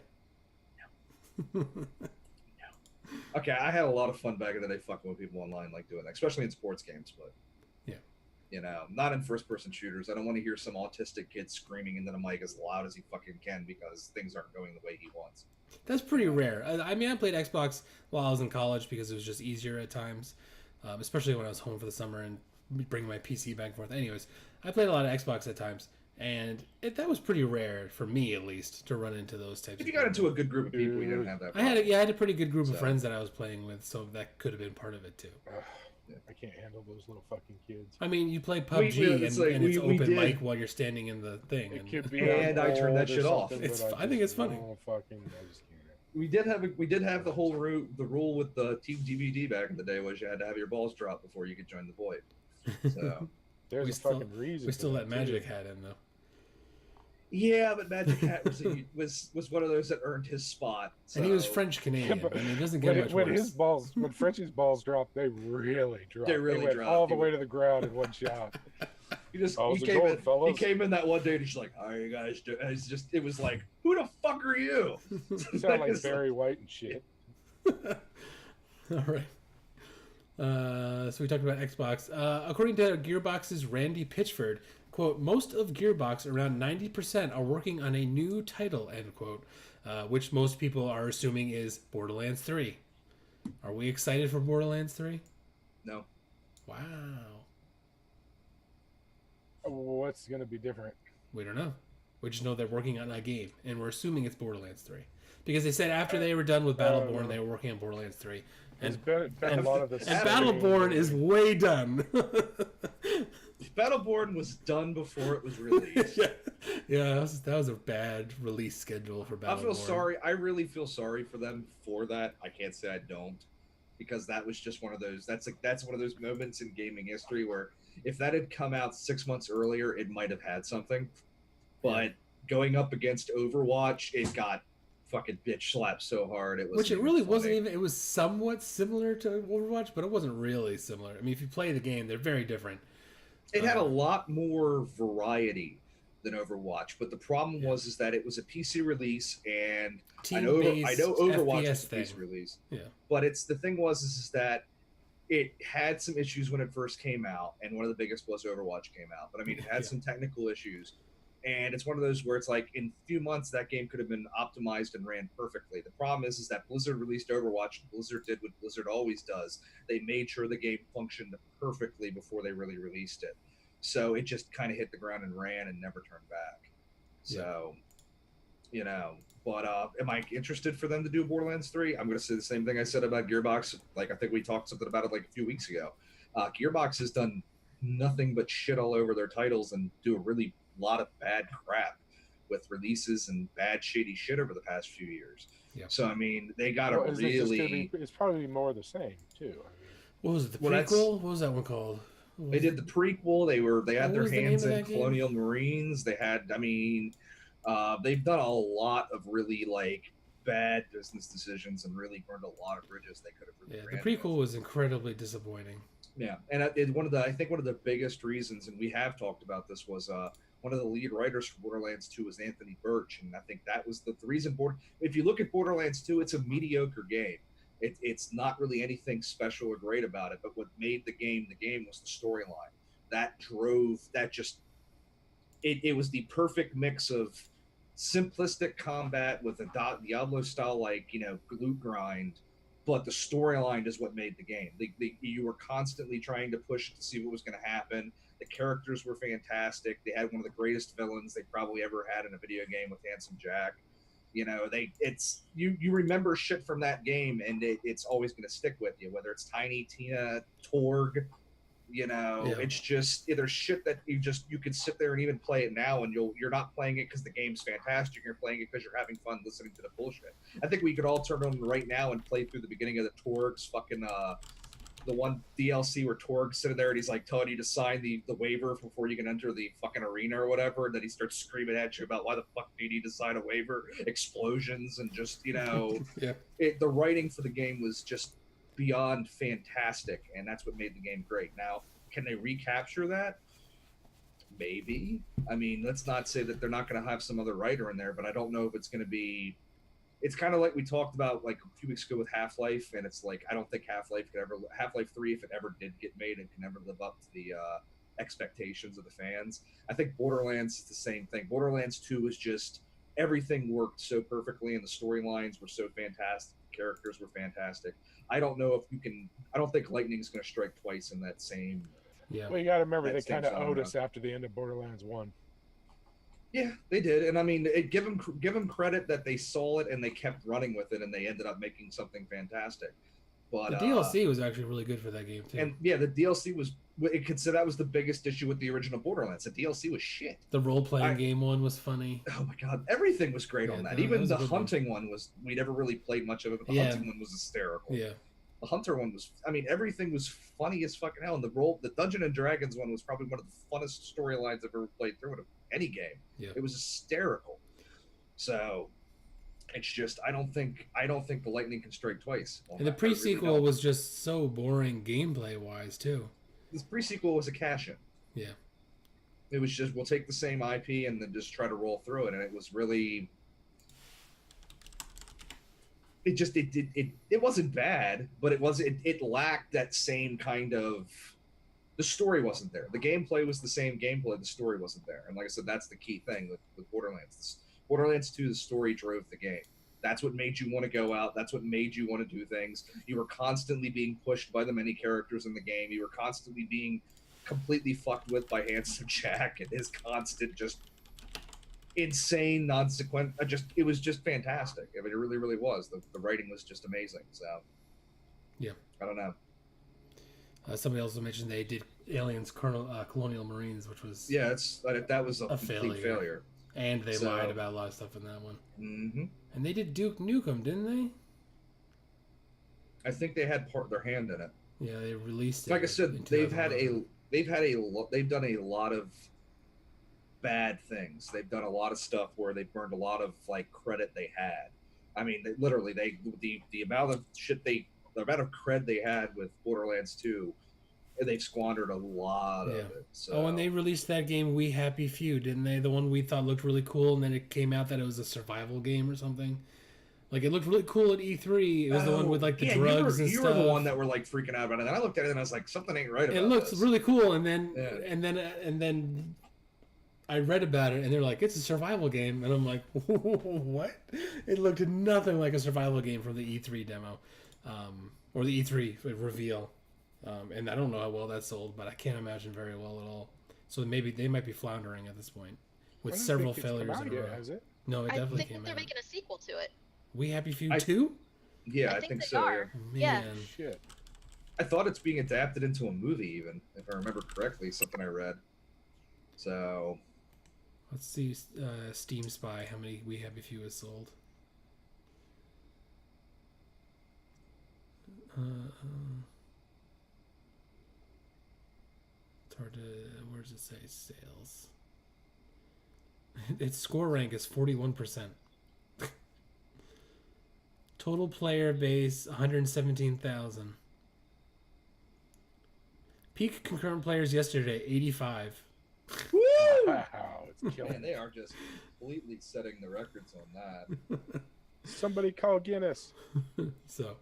[SPEAKER 2] Okay, I had a lot of fun back in the day fucking with people online like doing that, especially in sports games, but
[SPEAKER 1] Yeah.
[SPEAKER 2] Not in first person shooters. I don't want to hear some autistic kid screaming into the mic as loud as he fucking can because things aren't going the way he wants.
[SPEAKER 1] That's pretty rare. I mean, I played Xbox while I was in college because it was just easier at times, especially when I was home for the summer and bring my PC back and forth. Anyways, I played a lot of Xbox at times, and that was pretty rare for me, at least, to run into those types.
[SPEAKER 2] If
[SPEAKER 1] of
[SPEAKER 2] you got
[SPEAKER 1] games.
[SPEAKER 2] into a good group of people, you didn't have that.
[SPEAKER 1] I had a pretty good group of
[SPEAKER 2] So-
[SPEAKER 1] friends that I was playing with, so that could have been part of it too.
[SPEAKER 3] I can't handle those little fucking kids.
[SPEAKER 1] I mean, you play PUBG
[SPEAKER 2] it's
[SPEAKER 1] and
[SPEAKER 2] like,
[SPEAKER 1] it's
[SPEAKER 2] we
[SPEAKER 1] open
[SPEAKER 2] did.
[SPEAKER 1] mic while you're standing in the thing.
[SPEAKER 3] It
[SPEAKER 1] And,
[SPEAKER 3] could be
[SPEAKER 2] And
[SPEAKER 3] on
[SPEAKER 2] I turned that
[SPEAKER 3] hold or
[SPEAKER 2] shit off.
[SPEAKER 3] something,
[SPEAKER 1] It's
[SPEAKER 3] but
[SPEAKER 1] I think it's funny.
[SPEAKER 3] don't fucking, I just can't.
[SPEAKER 2] We did have the whole the rule with the Team DVD back in the day was you had to have your balls drop before you could join the void. So
[SPEAKER 3] There's
[SPEAKER 1] We
[SPEAKER 3] a
[SPEAKER 1] still-
[SPEAKER 3] fucking reason.
[SPEAKER 1] we
[SPEAKER 3] for
[SPEAKER 1] still
[SPEAKER 3] that,
[SPEAKER 1] let
[SPEAKER 3] too.
[SPEAKER 1] Magic hat in though.
[SPEAKER 2] yeah, but Magic Hat was one of those that earned his spot. So.
[SPEAKER 1] And he was French Canadian.
[SPEAKER 3] but
[SPEAKER 1] I mean, it doesn't get much
[SPEAKER 3] When
[SPEAKER 1] worse.
[SPEAKER 3] his balls, when Frenchie's balls dropped, they really dropped.
[SPEAKER 2] They really
[SPEAKER 3] went
[SPEAKER 2] dropped.
[SPEAKER 3] all the
[SPEAKER 2] He
[SPEAKER 3] way to the ground in one shot.
[SPEAKER 2] He just
[SPEAKER 3] How's
[SPEAKER 2] he
[SPEAKER 3] it
[SPEAKER 2] came
[SPEAKER 3] going,
[SPEAKER 2] in. He
[SPEAKER 3] fellas?
[SPEAKER 2] came in that one day and he's like, "How are you guys doing?" And it's just it was like, "Who the fuck are you?"
[SPEAKER 3] You sound like Barry White and shit.
[SPEAKER 1] All right. So we talked about Xbox. According to Gearbox's Randy Pitchford, quote, most of Gearbox, around 90%, are working on a new title, end quote, which most people are assuming is Borderlands 3. Are we excited for Borderlands 3?
[SPEAKER 2] No.
[SPEAKER 1] Wow.
[SPEAKER 3] What's gonna be different?
[SPEAKER 1] We don't know. We just know they're working on a game, and we're assuming it's Borderlands 3. Because they said after they were done with Battleborn, they were working on Borderlands 3.
[SPEAKER 3] There's
[SPEAKER 1] And,
[SPEAKER 3] been a lot of this.
[SPEAKER 1] and Battleborn is way done.
[SPEAKER 2] Battleborn was done before it was released.
[SPEAKER 1] yeah, that was a bad release schedule for Battleborn.
[SPEAKER 2] I feel sorry. I really feel sorry for them for that. I can't say I don't, because that was just one of those. That's one of those moments in gaming history where if that had come out 6 months earlier, it might have had something. But going up against Overwatch, it got fucking bitch slapped so hard. It was
[SPEAKER 1] Which it really wasn't even. It was somewhat similar to Overwatch, but it wasn't really similar. I mean, if you play the game, they're very different.
[SPEAKER 2] It had a lot more variety than Overwatch, but the problem was that it was a PC release, and I know Overwatch
[SPEAKER 1] FPS
[SPEAKER 2] was a
[SPEAKER 1] thing.
[SPEAKER 2] PC release.
[SPEAKER 1] Yeah.
[SPEAKER 2] But the thing was that it had some issues when it first came out, and one of the biggest was Overwatch came out. But I mean, it had some technical issues, and it's one of those where it's like in a few months that game could have been optimized and ran perfectly. The problem is that Blizzard released Overwatch. And Blizzard did what Blizzard always does. They made sure the game functioned perfectly before they really released it. So it just kind of hit the ground and ran and never turned back. So, but am I interested for them to do Borderlands 3? I'm going to say the same thing I said about Gearbox. Like, I think we talked something about it like a few weeks ago. Gearbox has done nothing but shit all over their titles and do a really lot of bad crap with releases and bad shady shit over the past few years.
[SPEAKER 1] Yeah.
[SPEAKER 2] So, I mean, they got to
[SPEAKER 3] Well,
[SPEAKER 2] really...
[SPEAKER 3] it's probably more of the same too. I mean,
[SPEAKER 1] What was it? The
[SPEAKER 2] Well, that's-
[SPEAKER 1] prequel? What was that one called? What
[SPEAKER 2] They
[SPEAKER 1] was
[SPEAKER 2] did
[SPEAKER 1] it?
[SPEAKER 2] the prequel. They had
[SPEAKER 1] What
[SPEAKER 2] their
[SPEAKER 1] was the name
[SPEAKER 2] hands
[SPEAKER 1] of
[SPEAKER 2] in
[SPEAKER 1] that game?
[SPEAKER 2] Colonial Marines. They had, they've done a lot of really like bad business decisions and really burned a lot of bridges they could have really
[SPEAKER 1] Yeah, the
[SPEAKER 2] ran
[SPEAKER 1] prequel was incredibly disappointing.
[SPEAKER 2] Yeah, and one of the biggest reasons, and we have talked about this, was one of the lead writers for Borderlands 2 was Anthony Birch, and I think that was the reason. If you look at Borderlands 2, it's a mediocre game. It's not really anything special or great about it, but what made the game was the storyline. It was the perfect mix of simplistic combat with a Diablo style loot grind, but the storyline is what made the game. You were constantly trying to push to see what was going to happen. The characters were fantastic. They had one of the greatest villains they probably ever had in a video game with Handsome Jack. You remember shit from that game, and it's always going to stick with you. Whether it's Tiny Tina, Torg, it's just there's shit that you could sit there and even play it now, and you're not playing it because the game's fantastic. You're playing it because you're having fun listening to the bullshit. I think we could all turn on right now and play through the beginning of the Torg's fucking the one DLC where Torg's sitting there and he's like telling you to sign the waiver before you can enter the fucking arena or whatever, and then he starts screaming at you about why the fuck do you need to sign a waiver, explosions, and just
[SPEAKER 1] Yeah.
[SPEAKER 2] the writing for the game was just beyond fantastic, and that's what made the game great. Now, can they recapture that? Maybe. I mean, let's not say that they're not going to have some other writer in there, but I don't know if it's going to be. It's kind of like we talked about like a few weeks ago with Half-Life, and it's like I don't think Half-Life 3, if it ever did get made, it can never live up to the expectations of the fans. I think Borderlands is the same thing. Borderlands 2 was just everything worked so perfectly, and the storylines were so fantastic. The characters were fantastic. I don't know if you can. I don't think lightning is going to strike twice in that same
[SPEAKER 1] Yeah.
[SPEAKER 3] Well, you got to remember
[SPEAKER 2] That
[SPEAKER 3] they
[SPEAKER 2] same
[SPEAKER 3] kind of owed
[SPEAKER 2] genre.
[SPEAKER 3] us after the end of Borderlands 1.
[SPEAKER 2] Yeah, they did, and I mean, give them credit that they saw it and they kept running with it, and they ended up making something fantastic. But
[SPEAKER 1] The DLC was actually really good for that game too.
[SPEAKER 2] and yeah, the DLC was. It could say that was the biggest issue with the original Borderlands. The DLC was shit.
[SPEAKER 1] The role-playing
[SPEAKER 2] I-
[SPEAKER 1] game one was funny.
[SPEAKER 2] Oh my god, everything was great
[SPEAKER 1] Yeah,
[SPEAKER 2] on that.
[SPEAKER 1] that
[SPEAKER 2] Even
[SPEAKER 1] was a
[SPEAKER 2] the
[SPEAKER 1] good one.
[SPEAKER 2] hunting one was. We never really played much of it, but the
[SPEAKER 1] Yeah.
[SPEAKER 2] hunting one was hysterical.
[SPEAKER 1] Yeah.
[SPEAKER 2] The hunter one was. I mean, everything was funny as fucking hell. And the Dungeon and Dragons one was probably one of the funnest storylines I've ever played through in any game.
[SPEAKER 1] Yeah.
[SPEAKER 2] It was hysterical. So, it's just I don't think the lightning can strike twice. on
[SPEAKER 1] And the
[SPEAKER 2] that. I really
[SPEAKER 1] pre-sequel
[SPEAKER 2] don't.
[SPEAKER 1] was just so boring gameplay-wise too.
[SPEAKER 2] This pre-sequel was a cash-in.
[SPEAKER 1] Yeah.
[SPEAKER 2] It was just we'll take the same IP and then just try to roll through it, and it was really. It wasn't bad, but it lacked that same kind of. The story wasn't there. The gameplay was the same gameplay. The story wasn't there, and like I said, that's the key thing with Borderlands. Borderlands 2, the story drove the game. That's what made you want to go out. That's what made you want to do things. You were constantly being pushed by the many characters in the game. You were constantly being completely fucked with by Handsome Jack and his constant just insane non-sequent. It was just fantastic. I mean, it really, really was. The writing was just amazing. So,
[SPEAKER 1] Yeah.
[SPEAKER 2] I don't know.
[SPEAKER 1] Somebody also mentioned they did Aliens Colonial Marines, which was
[SPEAKER 2] That was a complete
[SPEAKER 1] failure.
[SPEAKER 2] failure.
[SPEAKER 1] and they
[SPEAKER 2] So-
[SPEAKER 1] lied about a lot of stuff in that one.
[SPEAKER 2] Hmm
[SPEAKER 1] And they did Duke Nukem, didn't they?
[SPEAKER 2] I think they had their hand in it.
[SPEAKER 1] Yeah, they released it.
[SPEAKER 2] Like I said,
[SPEAKER 1] in
[SPEAKER 2] they've
[SPEAKER 1] 2011.
[SPEAKER 2] done a lot of bad things. They've done a lot of stuff where they burned a lot of like credit they had. I mean, the amount of the amount of cred they had with Borderlands 2, they've squandered a lot of
[SPEAKER 1] Yeah.
[SPEAKER 2] it. So.
[SPEAKER 1] Oh, and they released that game We Happy Few, didn't they? The one we thought looked really cool, and then it came out that it was a survival game or something. Like it looked really cool at E3. It was the one with like the drugs and
[SPEAKER 2] you
[SPEAKER 1] stuff.
[SPEAKER 2] were the one that were like freaking out about it. And I looked at it and I was like, something ain't right about
[SPEAKER 1] It looked
[SPEAKER 2] this.
[SPEAKER 1] really cool, and then
[SPEAKER 2] Yeah.
[SPEAKER 1] and then I read about it, and they're like, it's a survival game, and I'm like, what? It looked nothing like a survival game from the E3 demo, or the E3 reveal, and I don't know how well that sold, but I can't imagine very well at all. So maybe they might be floundering at this point with
[SPEAKER 3] I don't
[SPEAKER 1] several
[SPEAKER 3] think it's come
[SPEAKER 1] failures
[SPEAKER 3] out
[SPEAKER 1] in a
[SPEAKER 3] yet,
[SPEAKER 1] row.
[SPEAKER 3] has it?
[SPEAKER 1] No, it
[SPEAKER 4] I
[SPEAKER 1] definitely
[SPEAKER 4] think
[SPEAKER 1] came
[SPEAKER 4] they're
[SPEAKER 1] out.
[SPEAKER 4] making a sequel to it.
[SPEAKER 1] We Happy Few
[SPEAKER 2] I-
[SPEAKER 1] 2?
[SPEAKER 2] Yeah,
[SPEAKER 4] I
[SPEAKER 2] I
[SPEAKER 4] think
[SPEAKER 2] think
[SPEAKER 4] they
[SPEAKER 2] so.
[SPEAKER 4] are.
[SPEAKER 1] Man.
[SPEAKER 4] Yeah.
[SPEAKER 3] Shit.
[SPEAKER 2] I thought it's being adapted into a movie, even if I remember correctly, something I read. So
[SPEAKER 1] Let's see, Steam Spy, how many We Happy Few has sold. It's hard to. Where does it say sales? Its score rank is 41%. Total player base 117,000. Peak concurrent players yesterday 85.
[SPEAKER 2] woo!
[SPEAKER 3] Wow, it's killing.
[SPEAKER 2] Man, they are just completely setting the records on that.
[SPEAKER 3] Somebody call Guinness.
[SPEAKER 1] So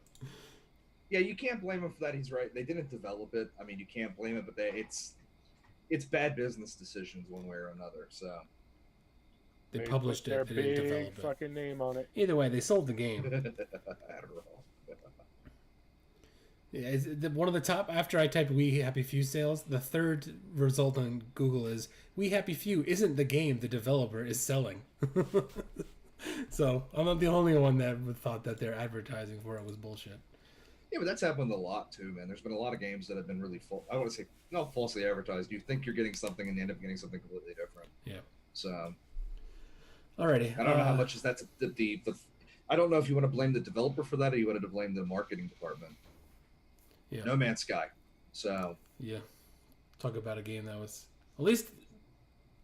[SPEAKER 2] Yeah, you can't blame him for that. He's right. They didn't develop it. I mean, you can't blame it, but it's bad business decisions one way or another. So
[SPEAKER 1] they
[SPEAKER 3] put
[SPEAKER 1] published
[SPEAKER 3] their
[SPEAKER 1] it. They didn't
[SPEAKER 3] big
[SPEAKER 1] develop it.
[SPEAKER 3] fucking name on it.
[SPEAKER 1] Either way, they sold the game.
[SPEAKER 2] Adderall.
[SPEAKER 1] Yeah, one of the top after I typed "We Happy Few" sales. The third result on Google is "We Happy Few" isn't the game the developer is selling. So I'm not the only one that thought that their advertising for it was bullshit.
[SPEAKER 2] Yeah, but that's happened a lot too, man. There's been a lot of games that have been really I want to say not falsely advertised. You think you're getting something and you end up getting something completely different.
[SPEAKER 1] Yeah.
[SPEAKER 2] So
[SPEAKER 1] Alrighty.
[SPEAKER 2] I don't know how much is that's the I don't know if you want to blame the developer for that or you want to blame the marketing department.
[SPEAKER 1] Yeah.
[SPEAKER 2] No Man's Sky. So
[SPEAKER 1] Yeah. Talk about a game that was at least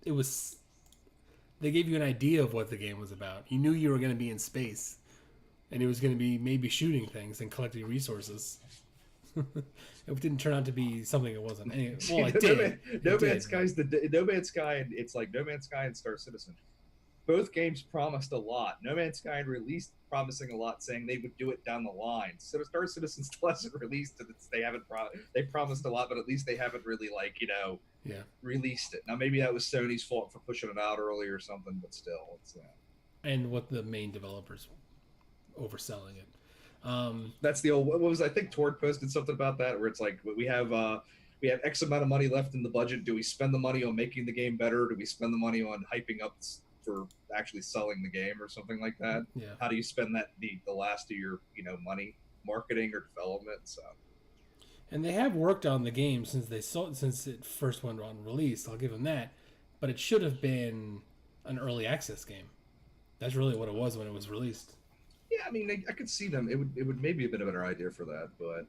[SPEAKER 1] it was. They gave you an idea of what the game was about. You knew you were going to be in space, and it was going to be maybe shooting things and collecting resources. It didn't turn out to be something it wasn't. Anyway, well, it did.
[SPEAKER 2] No Man's Sky and it's like No Man's Sky and Star Citizen. Both games promised a lot. No Man's Sky released promising a lot, saying they would do it down the line. So Star Citizen still hasn't released it. They promised a lot, but at least they haven't really
[SPEAKER 1] Yeah.
[SPEAKER 2] released it. Now maybe that was Sony's fault for pushing it out early or something, but still, it's
[SPEAKER 1] And what the main developers overselling it.
[SPEAKER 2] that's the old. What was I think Tord posted something about that where it's like we have we have X amount of money left in the budget. Do we spend the money on making the game better? Do we spend the money on hyping up for actually selling the game or something like that?
[SPEAKER 1] Yeah.
[SPEAKER 2] How do you spend that the last of your money, marketing or development? So
[SPEAKER 1] And they have worked on the game since it first went on release. I'll give them that, but it should have been an early access game. That's really what it was when it was released.
[SPEAKER 2] yeah, I mean, I could see them. It would maybe have been a better idea for that, but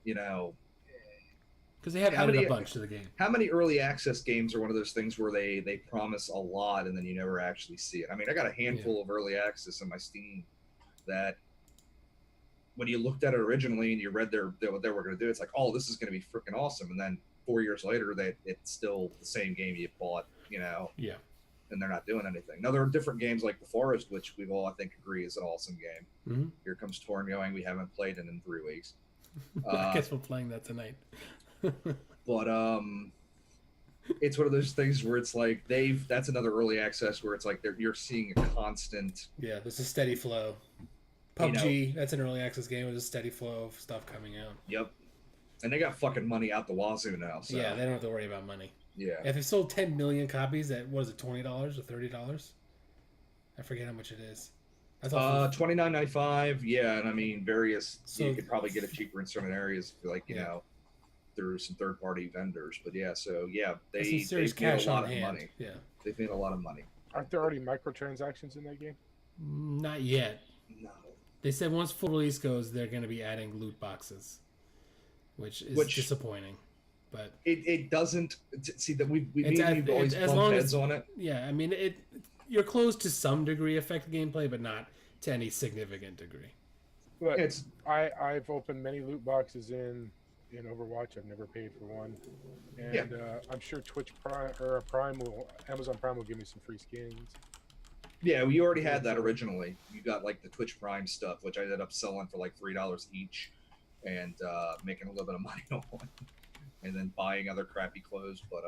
[SPEAKER 1] Because they have
[SPEAKER 2] How
[SPEAKER 1] added
[SPEAKER 2] many-
[SPEAKER 1] a bunch to the game.
[SPEAKER 2] how many early access games are one of those things where they promise a lot and then you never actually see it? I mean, I got a handful of early access in my Steam that when you looked at it originally and you read what they were going to do, it's like, oh, this is going to be freaking awesome. And then 4 years later, it's still the same game you bought,
[SPEAKER 1] Yeah.
[SPEAKER 2] and they're not doing anything. Now, there are different games like The Forest, which we've all, I think, agree is an awesome game.
[SPEAKER 1] Mm-hmm.
[SPEAKER 2] Here comes Torn going. We haven't played it in 3 weeks.
[SPEAKER 1] I guess we're playing that tonight.
[SPEAKER 2] But it's one of those things where it's like that's another early access where it's like you're seeing a constant.
[SPEAKER 1] Yeah, there's a steady flow. PUBG, that's an early access game with a steady flow of stuff coming out.
[SPEAKER 2] Yep. And they got fucking money out the wazoo now. So
[SPEAKER 1] Yeah, they don't have to worry about money.
[SPEAKER 2] yeah.
[SPEAKER 1] If they sold 10 million copies at, what is it, $20 or $30? I forget how much it is. I thought
[SPEAKER 2] $29.95. Yeah, and I mean various.
[SPEAKER 1] So-
[SPEAKER 2] you could probably get it cheaper in certain areas, like
[SPEAKER 1] Yeah.
[SPEAKER 2] There's some third-party vendors, but yeah. So yeah,
[SPEAKER 1] some
[SPEAKER 2] they've
[SPEAKER 1] serious
[SPEAKER 2] made a
[SPEAKER 1] cash
[SPEAKER 2] lot
[SPEAKER 1] on
[SPEAKER 2] of
[SPEAKER 1] hand.
[SPEAKER 2] money.
[SPEAKER 1] Yeah.
[SPEAKER 2] They've made a lot of money.
[SPEAKER 3] Aren't there already microtransactions in that game?
[SPEAKER 1] Not yet.
[SPEAKER 2] No.
[SPEAKER 1] They said once full release goes, they're going to be adding loot boxes, which is disappointing. But
[SPEAKER 2] It doesn't see that we
[SPEAKER 1] It's
[SPEAKER 2] we've always
[SPEAKER 1] as
[SPEAKER 2] bumped
[SPEAKER 1] long
[SPEAKER 2] heads
[SPEAKER 1] as-
[SPEAKER 2] on it.
[SPEAKER 1] yeah, I mean, you're close to some degree affect gameplay, but not to any significant degree.
[SPEAKER 3] But
[SPEAKER 2] It's
[SPEAKER 3] I've opened many loot boxes in Overwatch. I've never paid for one, and I'm sure Twitch Prime or Amazon Prime will give me some free skins.
[SPEAKER 2] Yeah, we already had that originally. You got like the Twitch Prime stuff, which I ended up selling for like $3 each, and making a little bit of money on, and then buying other crappy clothes. But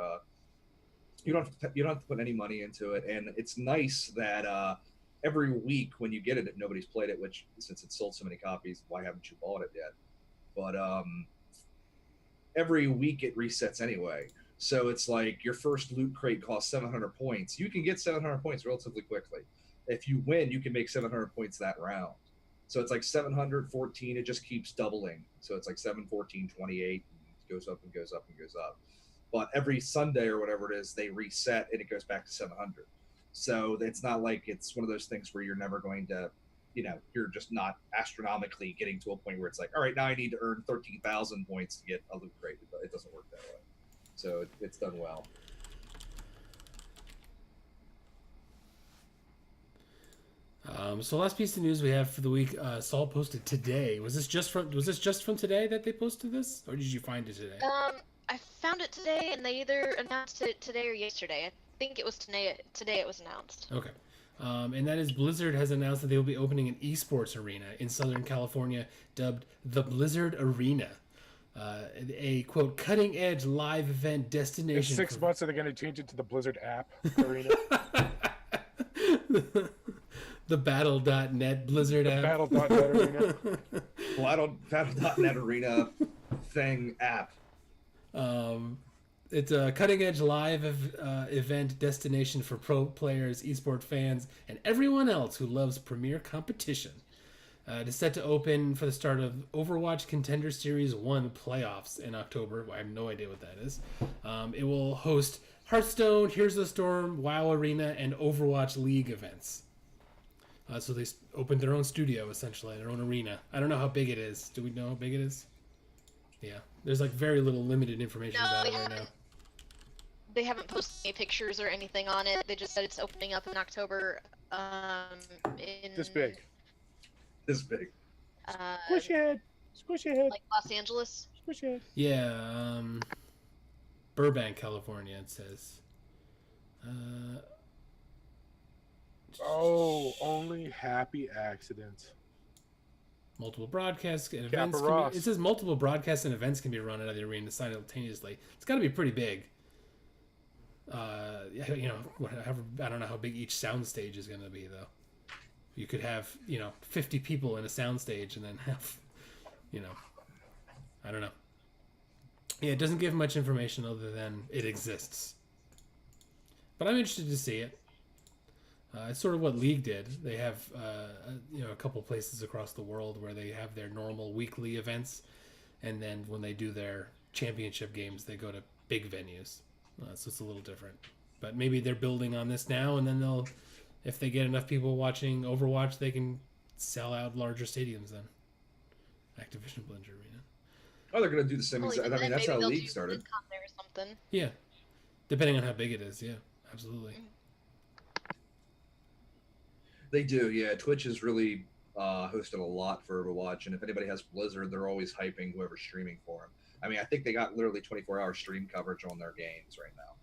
[SPEAKER 2] you don't have to put any money into it, and it's nice that every week when you get it, if nobody's played it, which since it's sold so many copies, why haven't you bought it yet? But every week it resets anyway. So it's like your first loot crate costs 700 points. You can get 700 points relatively quickly. If you win, you can make 700 points that round. So it's like 714. It just keeps doubling. So it's like 714, 28, and goes up and goes up and goes up. But every Sunday or whatever it is, they reset and it goes back to 700. So it's not like it's one of those things where you're never going to, you're just not astronomically getting to a point where it's like, all right, now I need to earn 13,000 points to get a loot crate. It doesn't work that way. So it's done well.
[SPEAKER 1] So last piece of news we have for the week, Saul posted today. Was this just from today that they posted this, or did you find it today?
[SPEAKER 4] I found it today, and they either announced it today or yesterday. I think it was today. Today it was announced.
[SPEAKER 1] Okay. And that is Blizzard has announced that they will be opening an esports arena in Southern California dubbed the Blizzard Arena. A quote cutting edge live event
[SPEAKER 3] In
[SPEAKER 1] destination.
[SPEAKER 3] 6 months, are they going to change it to the Blizzard app arena?
[SPEAKER 1] The Battle.net Blizzard app.
[SPEAKER 3] Battle.net arena.
[SPEAKER 2] Battle.net arena thing app.
[SPEAKER 1] It's a cutting edge live event destination for pro players, esport fans, and everyone else who loves premier competition. It is set to open for the start of Overwatch Contender Series 1 playoffs in October. I have no idea what that is. It will host Hearthstone, Heroes of the Storm, WoW Arena, and Overwatch League events. So they opened their own studio, essentially, their own arena. I don't know how big it is. Do we know how big it is? Yeah. There's like very little limited information about it right now.
[SPEAKER 4] They haven't posted any pictures or anything on it. They just said it's opening up in October.
[SPEAKER 3] This big.
[SPEAKER 2] This big.
[SPEAKER 3] Squish your head. Squish your head.
[SPEAKER 4] Like Los Angeles.
[SPEAKER 3] Squish your head.
[SPEAKER 1] Yeah, Burbank, California, it says.
[SPEAKER 3] Oh, only happy accidents.
[SPEAKER 1] Multiple broadcasts and events.
[SPEAKER 3] Ross.
[SPEAKER 1] It says multiple broadcasts and events can be run out of the arena simultaneously. It's got to be pretty big. Whatever, I don't know how big each soundstage is going to be, though. You could have, 50 people in a soundstage and then have, I don't know. Yeah, it doesn't give much information other than it exists. But I'm interested to see it. It's sort of what League did. They have a couple places across the world where they have their normal weekly events, and then when they do their championship games, they go to big venues. So it's a little different. But maybe they're building on this now, and then they'll, if they get enough people watching Overwatch, they can sell out larger stadiums then. Activision Blizzard Arena.
[SPEAKER 2] Oh, they're going to do the same
[SPEAKER 4] Well,
[SPEAKER 2] exact.
[SPEAKER 4] even
[SPEAKER 2] I mean,
[SPEAKER 4] then,
[SPEAKER 2] that's
[SPEAKER 4] maybe
[SPEAKER 2] how
[SPEAKER 4] they'll
[SPEAKER 2] League
[SPEAKER 4] do
[SPEAKER 2] started.
[SPEAKER 4] BlizzCon there or something.
[SPEAKER 1] Yeah, depending on how big it is. Yeah, absolutely.
[SPEAKER 2] They do, yeah. Twitch has really hosted a lot for Overwatch, and if anybody has Blizzard, they're always hyping whoever's streaming for them. I mean, I think they got literally 24-hour stream coverage on their games right now.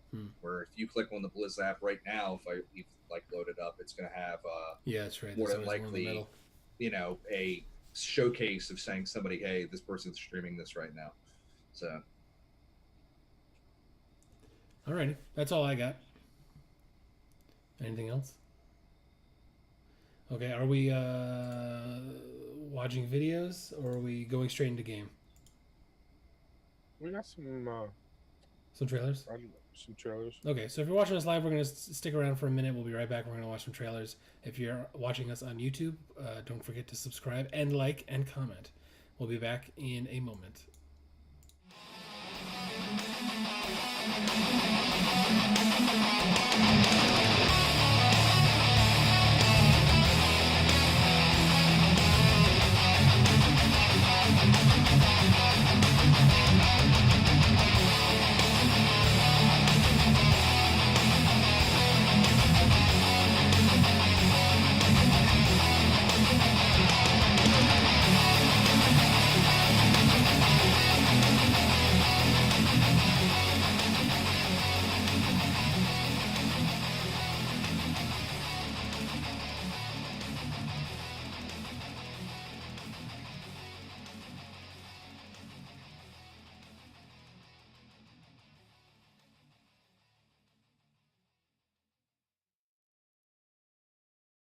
[SPEAKER 2] Where if you click on the Blizz app right now, if you like load it up, it's going to have
[SPEAKER 1] Yeah, that's right.
[SPEAKER 2] more
[SPEAKER 1] There's
[SPEAKER 2] than
[SPEAKER 1] always one in the
[SPEAKER 2] likely,
[SPEAKER 1] middle.
[SPEAKER 2] a showcase of saying somebody, hey, this person's streaming this right now. So,
[SPEAKER 1] Alrighty, that's all I got. Anything else? Okay, are we watching videos or are we going straight into game?
[SPEAKER 3] We got some
[SPEAKER 1] Some trailers?
[SPEAKER 3] I don't know, some trailers.
[SPEAKER 1] Okay, so if you're watching us live, we're going to stick around for a minute. We'll be right back. We're going to watch some trailers. If you're watching us on YouTube, don't forget to subscribe and like and comment. We'll be back in a moment.